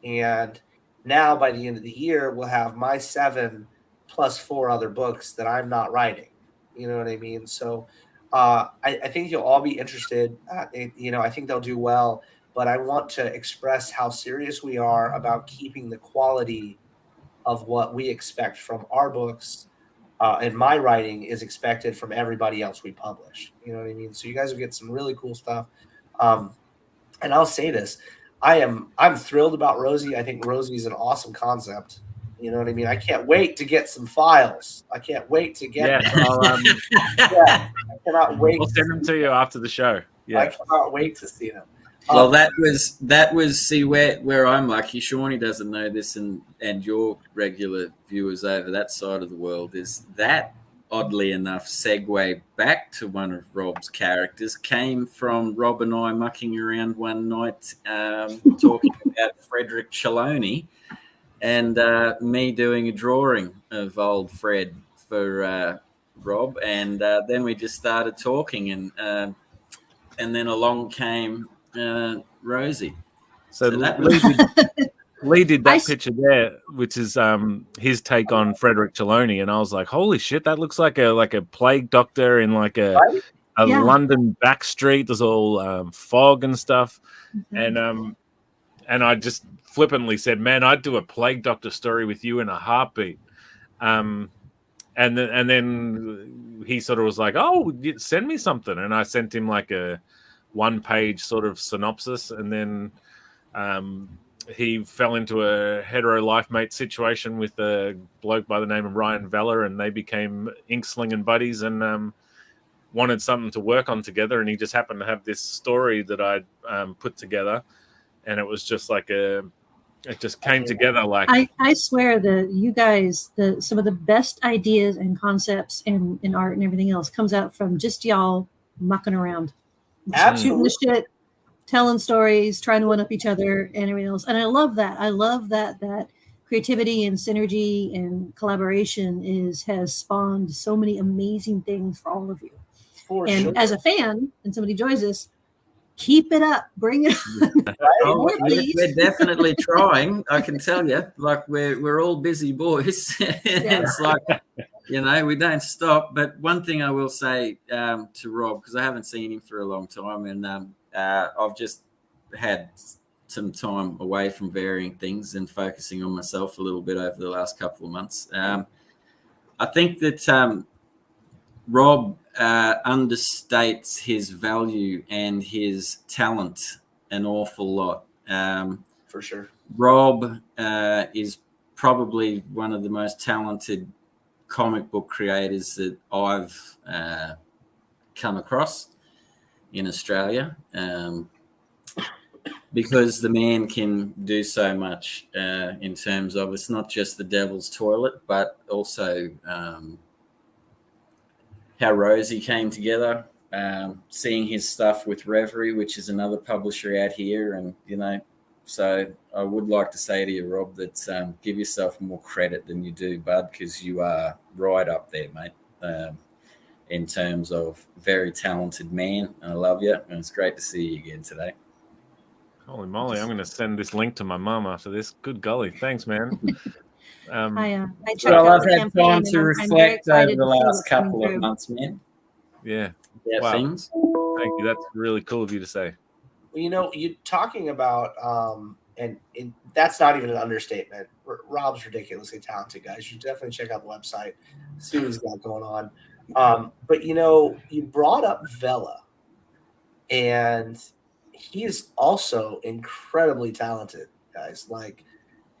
And now by the end of the year, we'll have my 7 plus 4 other books that I'm not writing. You know what I mean? So I think you'll all be interested. I think they'll do well. But I want to express how serious we are about keeping the quality of what we expect from our books, and my writing is expected from everybody else we publish. You know what I mean? So you guys will get some really cool stuff. And I'll say this, I'm thrilled about Rosie. I think Rosie is an awesome concept. You know what I mean? I can't wait to get some files. I can't wait to get I cannot wait. We'll send them to you after the show. Yeah. I cannot wait to see them. Well, that was see where I'm lucky. Shawnee doesn't know this, and your regular viewers over that side of the world, is that, oddly enough, segue back to one of Rob's characters came from Rob and I mucking around one night talking about Frederick Trelawney, and me doing a drawing of old Fred for Rob, and then we just started talking, and then along came Rosie. So Leigh did that picture there, which is his take on Frederick Trelawney, and I was like, "Holy shit, that looks like a plague doctor in like a a Yeah. London back street. There's all fog and stuff, Mhm. and I just flippantly said, "Man, I'd do a Plague Doctor story with you in a heartbeat." And then he sort of was like, "Oh, send me something," and I sent him like a 1-page sort of synopsis, and then he fell into a hetero life mate situation with a bloke by the name of Ryan Veller, and they became ink slinging buddies and wanted something to work on together. And he just happened to have this story that I'd put together, and it was just like it just came together like. I swear that you guys, some of the best ideas and concepts in art and everything else comes out from just y'all mucking around, shooting the shit, telling stories, trying to one up each other and everything else. And I love that. I love that creativity and synergy and collaboration has spawned so many amazing things for all of you. As a fan, and somebody joins us, keep it up, bring it on. We're definitely trying. I can tell you, like we're all busy boys. It's like, we don't stop. But one thing I will say to Rob, because I haven't seen him for a long time, and I've just had some time away from varying things and focusing on myself a little bit over the last couple of months. I think that Rob understates his value and his talent an awful lot. For sure. Rob is probably one of the most talented comic book creators that I've come across in Australia, because the man can do so much in terms of, it's not just the Devil's Toilet, but also how Rosie came together, seeing his stuff with Reverie, which is another publisher out here. And, so I would like to say to you, Rob, that give yourself more credit than you do, bud, because you are right up there, mate, in terms of very talented man. I love you, and it's great to see you again today. Holy moly, I'm going to send this link to my mum after this. Good golly. Thanks, man. I checked Well, out I've the had time campaign, to and reflect I'm very over excited the to see last what's coming couple of through. months, man. Yeah. Yeah, Wow. things. Thank you. That's really cool of you to say. Well, you talking about, and that's not even an understatement. Rob's ridiculously talented, guys. You should definitely check out the website, see what he's got going on. But you brought up Vela, and he is also incredibly talented, guys. Like,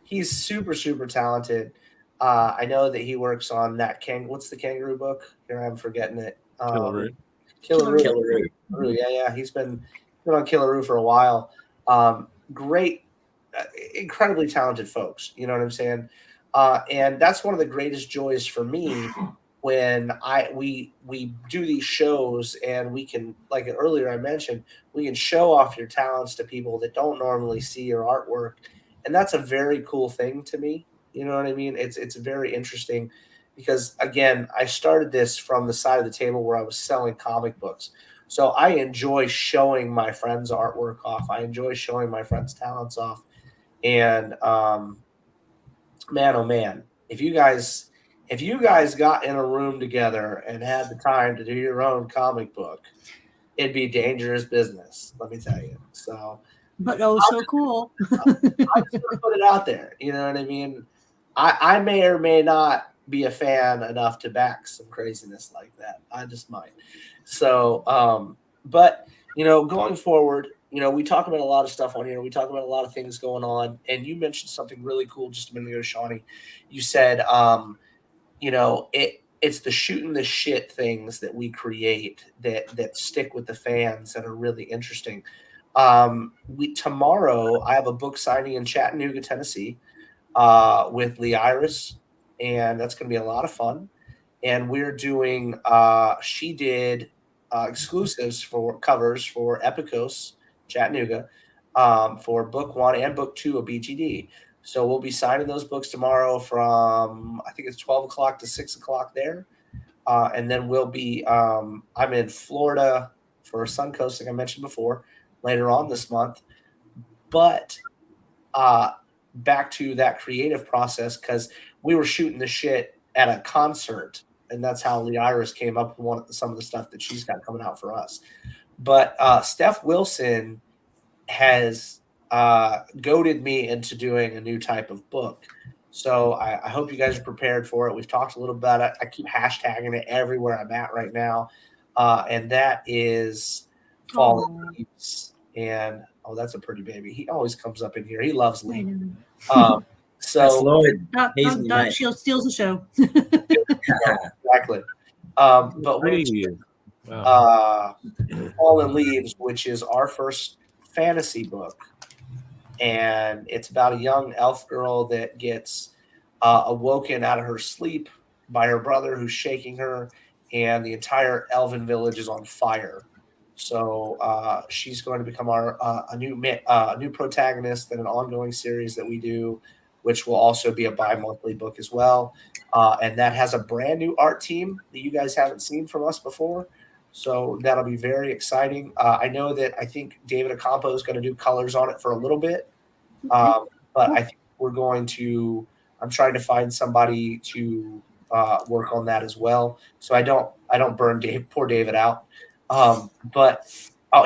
he's super, super talented. I know that he works on that what's the kangaroo book? Here I'm forgetting it. Killaroo. Killaroo. Yeah. He's been on Killaroo for a while. Great, incredibly talented folks. You know what I'm saying? And that's one of the greatest joys for me when we do these shows, and we can, like earlier I mentioned, we can show off your talents to people that don't normally see your artwork, and that's a very cool thing to me. You know what I mean? It's very interesting because, again, I started this from the side of the table where I was selling comic books. So I enjoy showing my friends' artwork off. I enjoy showing my friends' talents off. And man, oh man, if you guys got in a room together and had the time to do your own comic book, it'd be dangerous business, let me tell you. So, but so cool. I'm just gonna put it out there. You know what I mean? I may or may not be a fan enough to back some craziness like that. I just might. So, but going forward, we talk about a lot of stuff on here. We talk about a lot of things going on, and you mentioned something really cool just a minute ago, Shawnee. You said, it's the shooting the shit things that we create that stick with the fans that are really interesting. Tomorrow I have a book signing in Chattanooga, Tennessee, with Lee Iris, and that's going to be a lot of fun. And we're doing, she did exclusives for covers for Epicos Chattanooga, for book 1 and book 2 of BGD. So we'll be signing those books tomorrow from, I think it's 12 o'clock to 6 o'clock there. And then we'll be, I'm in Florida for Suncoast, like I mentioned before, later on this month. But back to that creative process, because we were shooting the shit at a concert and that's how Lee Iris came up with some of the stuff that she's got coming out for us. But Steph Wilson has goaded me into doing a new type of book. So I hope you guys are prepared for it. We've talked a little about it. I keep hashtagging it everywhere I'm at right now. And that is Fallen Leaves. And that's a pretty baby. He always comes up in here. He loves Lee. So That's Lloyd. She steals the show. Exactly. But Fallen Leaves, which is our first fantasy book, and it's about a young elf girl that gets awoken out of her sleep by her brother who's shaking her, and the entire elven village is on fire. So she's going to become a new protagonist in an ongoing series that we do, which will also be a bi-monthly book as well. And that has a brand new art team that you guys haven't seen from us before. So that'll be very exciting. I know that I think David Ocampo is going to do colors on it for a little bit. But I think I'm trying to find somebody to work on that as well. So I don't burn poor David out. But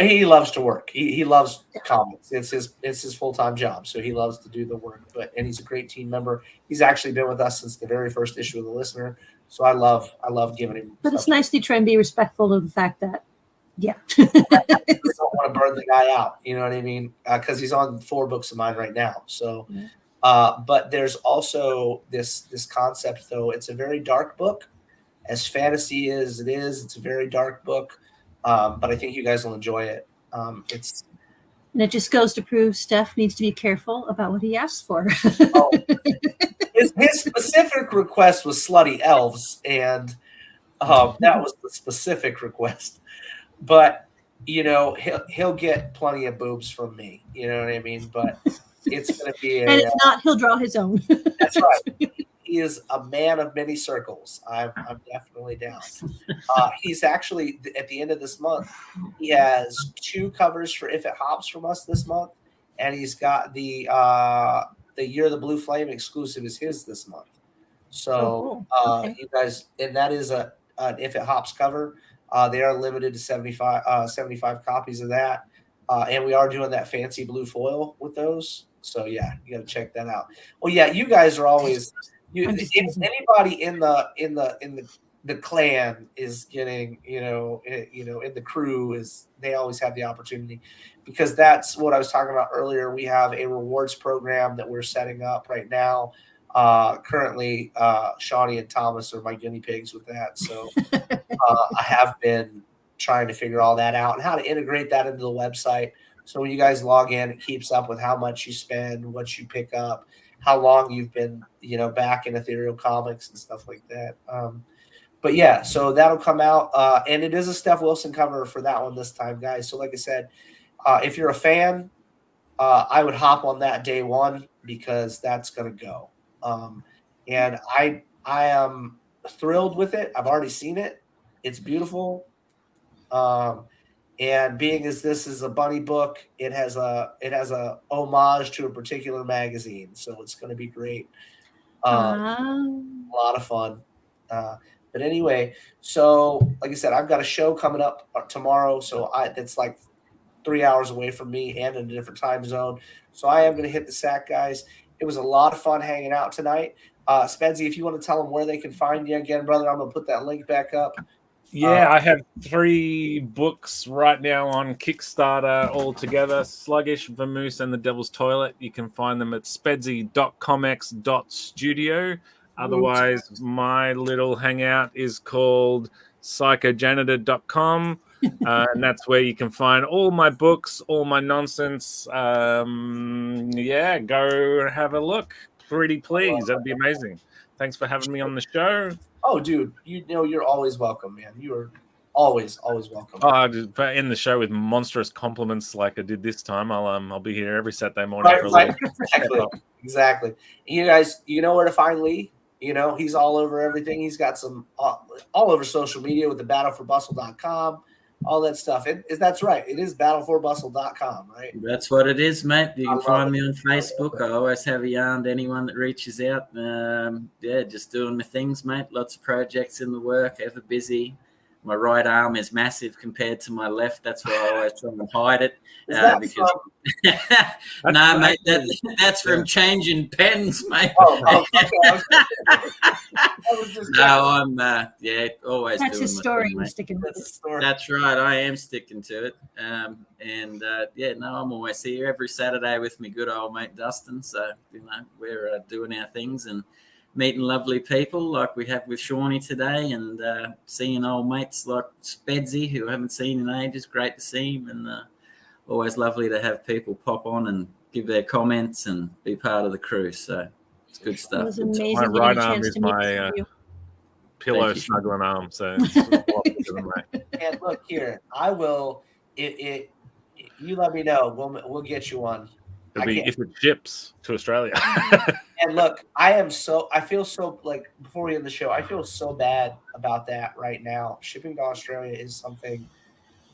he loves to work. He loves comics. It's his full-time job. So he loves to do the work, and he's a great team member. He's actually been with us since the very first issue of The Listener. So I love giving him. But it's nice to try and be respectful of the fact that, I don't want to burn the guy out. You know what I mean? Because he's on 4 books of mine right now. So, but there's also this concept, though. It's a very dark book, as fantasy as it is. It's a very dark book, but I think you guys will enjoy it. And it just goes to prove Steph needs to be careful about what he asks for. His specific request was slutty elves, and that was the specific request. But he'll get plenty of boobs from me. You know what I mean? But it's going to be and if not, he'll draw his own. That's right. He is a man of many circles. I'm definitely down. He's actually, at the end of this month, he has 2 covers for If It Hops from us this month, and he's got the Year of the Blue Flame exclusive is his this month. So okay. You guys, and that is an If It Hops cover. They are limited to 75 copies of that, and we are doing that fancy blue foil with those. So yeah, you got to check that out. Well, yeah, you guys are always. If anybody in the clan is getting, in the crew they always have the opportunity, because that's what I was talking about earlier. We have a rewards program that we're setting up right now. Currently, Shawnee and Thomas are my guinea pigs with that. So I have been trying to figure all that out and how to integrate that into the website. So when you guys log in, it keeps up with how much you spend, what you pick up, how long you've been, back in Ethereal Comics and stuff like that. But yeah, so that'll come out. And it is a Steph Wilson cover for that one this time, guys. So like I said, if you're a fan, I would hop on that day one, because that's going to go. And I am thrilled with it. I've already seen it. It's beautiful. And being as this is a bunny book, it has a homage to a particular magazine, so it's going to be great. A lot of fun. But anyway, so like I said, I've got a show coming up tomorrow, so it's like 3 hours away from me and in a different time zone. So I am going to hit the sack, guys. It was a lot of fun hanging out tonight. Spedsy, if you want to tell them where they can find you again, brother, I'm going to put that link back up. Yeah, I have 3 books right now on Kickstarter all together: Sluggish, Vamoose, and The Devil's Toilet. You can find them at spedsy.comex.studio. Otherwise, my little hangout is called psychojanitor.com. And that's where you can find all my books, all my nonsense. Go have a look. Pretty please. That'd be amazing. Thanks for having me on the show. Oh, dude, you're always welcome, man. You are always welcome. Oh, just end the show with monstrous compliments like I did this time. I'll be here every Saturday morning for a little. Exactly. You guys, you know where to find Lee. He's all over everything. He's got some all over social media with the battleforbustle.com. all that stuff. That's right. It is battleforbustle.com, right? That's what it is, mate. You can find me on I Facebook. I always have a yarn to anyone that reaches out. Just doing my things, mate. Lots of projects in the work, ever busy. My right arm is massive compared to my left. That's why I always try and hide it. Because no, mate, that's from changing pens, mate. Oh, okay. I'm always. That's doing his my story. thing, You're mate. sticking with it. That's right. I am sticking to it. I'm always here every Saturday with me good old mate Dustin. So we're doing our things and meeting lovely people like we have with Shawnee today, and seeing old mates like Spedsy, who I haven't seen in ages. Great to see him, and always lovely to have people pop on and give their comments and be part of the crew. So it's good stuff. It was amazing. My getting right a arm chance is to meet my you. pillow you. snuggling arm, so it's a lot bigger than mine. And look here, I will. You let me know. We'll get you one. If it ships to Australia. And look, I feel so like before we end the show, I feel so bad about that right now. Shipping to Australia is something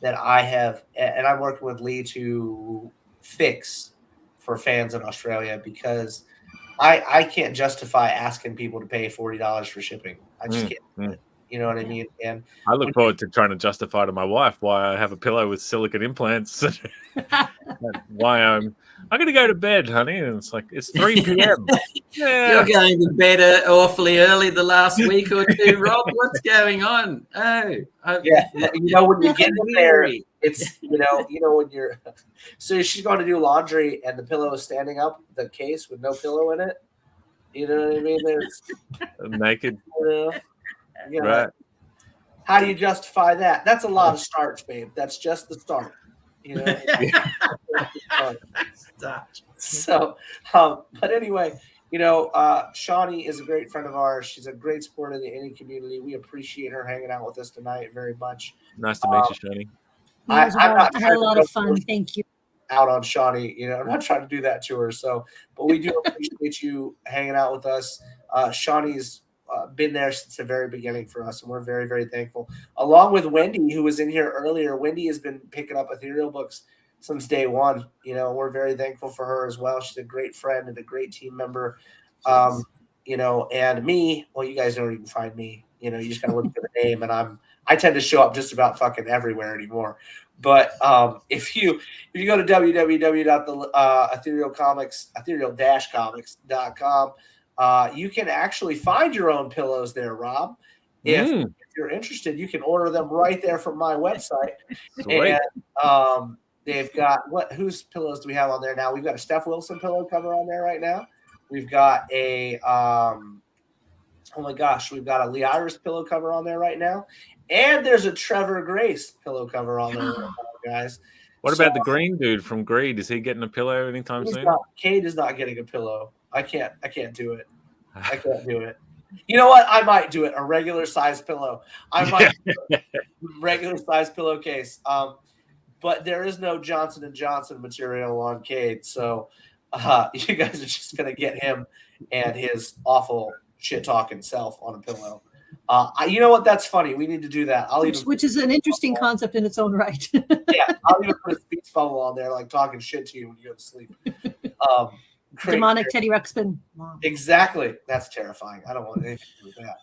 that I have, and I'm working with Leigh to fix for fans in Australia, because I can't justify asking people to pay $40 for shipping. I just can't. You know what I mean? And I look forward to trying to justify to my wife why I have a pillow with silicone implants. Why I'm going to go to bed, honey. And it's like, it's 3 p.m. You're going to bed awfully early the last week or two, Rob. What's going on? When you get in there, it's when you're. So she's going to do laundry, and the pillow is standing up, the case with no pillow in it. You know what I mean? There's naked. Right. How do you justify that? That's a lot of starts, babe. That's just the start. So, but anyway, Shawnee is a great friend of ours. She's a great supporter of the indie community. We appreciate her hanging out with us tonight very much. Nice to meet you, Shawnee. I had a lot of fun. Thank you. Out on Shawnee, I'm not trying to do that to her. So, but we do appreciate you hanging out with us. Shawnee's been there since the very beginning for us, and we're very, very thankful. Along with Wendy, who was in here earlier. Wendy has been picking up ethereal books since day one. We're very thankful for her as well. She's a great friend and a great team member. And me, well, you guys know where you can find me. You just gotta look for the name, and I tend to show up just about fucking everywhere anymore. But if you go to ethereal-comics.com, you can actually find your own pillows there, Rob. If you're interested, you can order them right there from my website. Sweet. And they've got whose pillows do we have on there now? We've got a Steph Wilson pillow cover on there right now. We've got a we've got a Lee Iris pillow cover on there right now. And there's a Trevor Grace pillow cover on there right now, guys. What about the green dude from Greed? Is he getting a pillow anytime soon? Cade is not getting a pillow. I can't do it. I can't do it. You know what? I might do it. A regular size pillow. I might regular size pillowcase. But there is no Johnson & Johnson material on Cade. So you guys are just going to get him and his awful shit-talking self on a pillow. You know what? That's funny. We need to do that. Which is an interesting concept in its own right. Yeah, I'll even put a speech bubble on there, like talking shit to you when you go to sleep. Demonic Teddy Ruxpin. Wow. Exactly. That's terrifying. I don't want anything to do with that.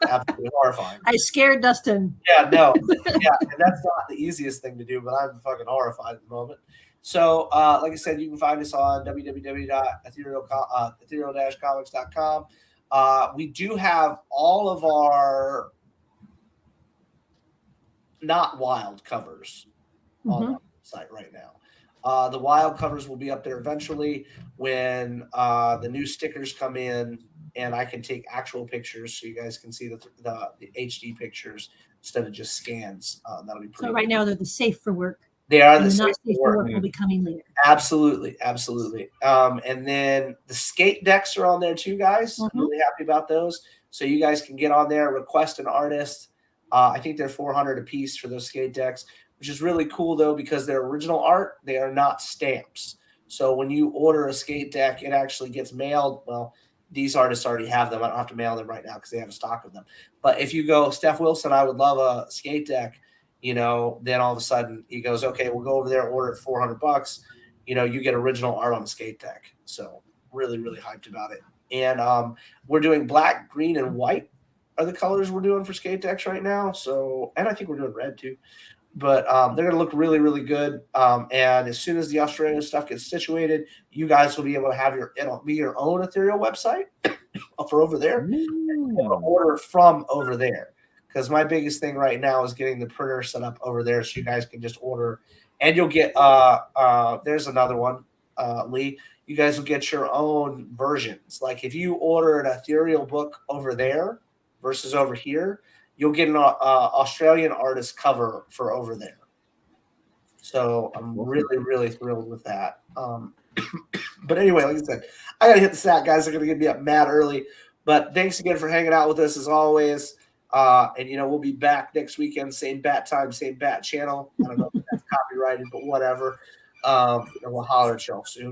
That's absolutely horrifying. I scared Dustin. Yeah, no. Yeah, and that's not the easiest thing to do, but I'm fucking horrified at the moment. So, like I said, you can find us on www.ethereal-comics.com. We do have all of our not wild covers on our site right now. The wild covers will be up there eventually when the new stickers come in, and I can take actual pictures so you guys can see the HD pictures instead of just scans. That'll be pretty. So right now they're the safe for work. They are the not safe for work. Will be coming later. Absolutely. And then the skate decks are on there too, guys. I'm really happy about those. So you guys can get on there, request an artist. I think they're $400 a piece for those skate decks, which is really cool though, because they're original art. They are not stamps. So when you order a skate deck, it actually gets mailed. Well, these artists already have them. I don't have to mail them right now because they have a stock of them. But if you go, Steph Wilson, I would love a skate deck. then all of a sudden he goes, okay, we'll go over there, order it $400. You get original art on the skate deck. So really, really hyped about it. And we're doing black, green, and white are the colors we're doing for skate decks right now. So, and I think we're doing red too. But they're going to look really, really good. And as soon as the Australian stuff gets situated, you guys will be able to have your own ethereal website for over there. And order from over there. Because my biggest thing right now is getting the printer set up over there so you guys can just order. And you'll get there's another one, Lee. You guys will get your own versions. Like if you order an ethereal book over there versus over here, you'll get an Australian artist cover for over there. So I'm really, really thrilled with that. But anyway, like I said, I got to hit the sack, guys. They're going to get me up mad early. But thanks again for hanging out with us as always. And, we'll be back next weekend, same bat time, same bat channel. I don't know if that's copyrighted, but whatever. We'll holler at y'all soon.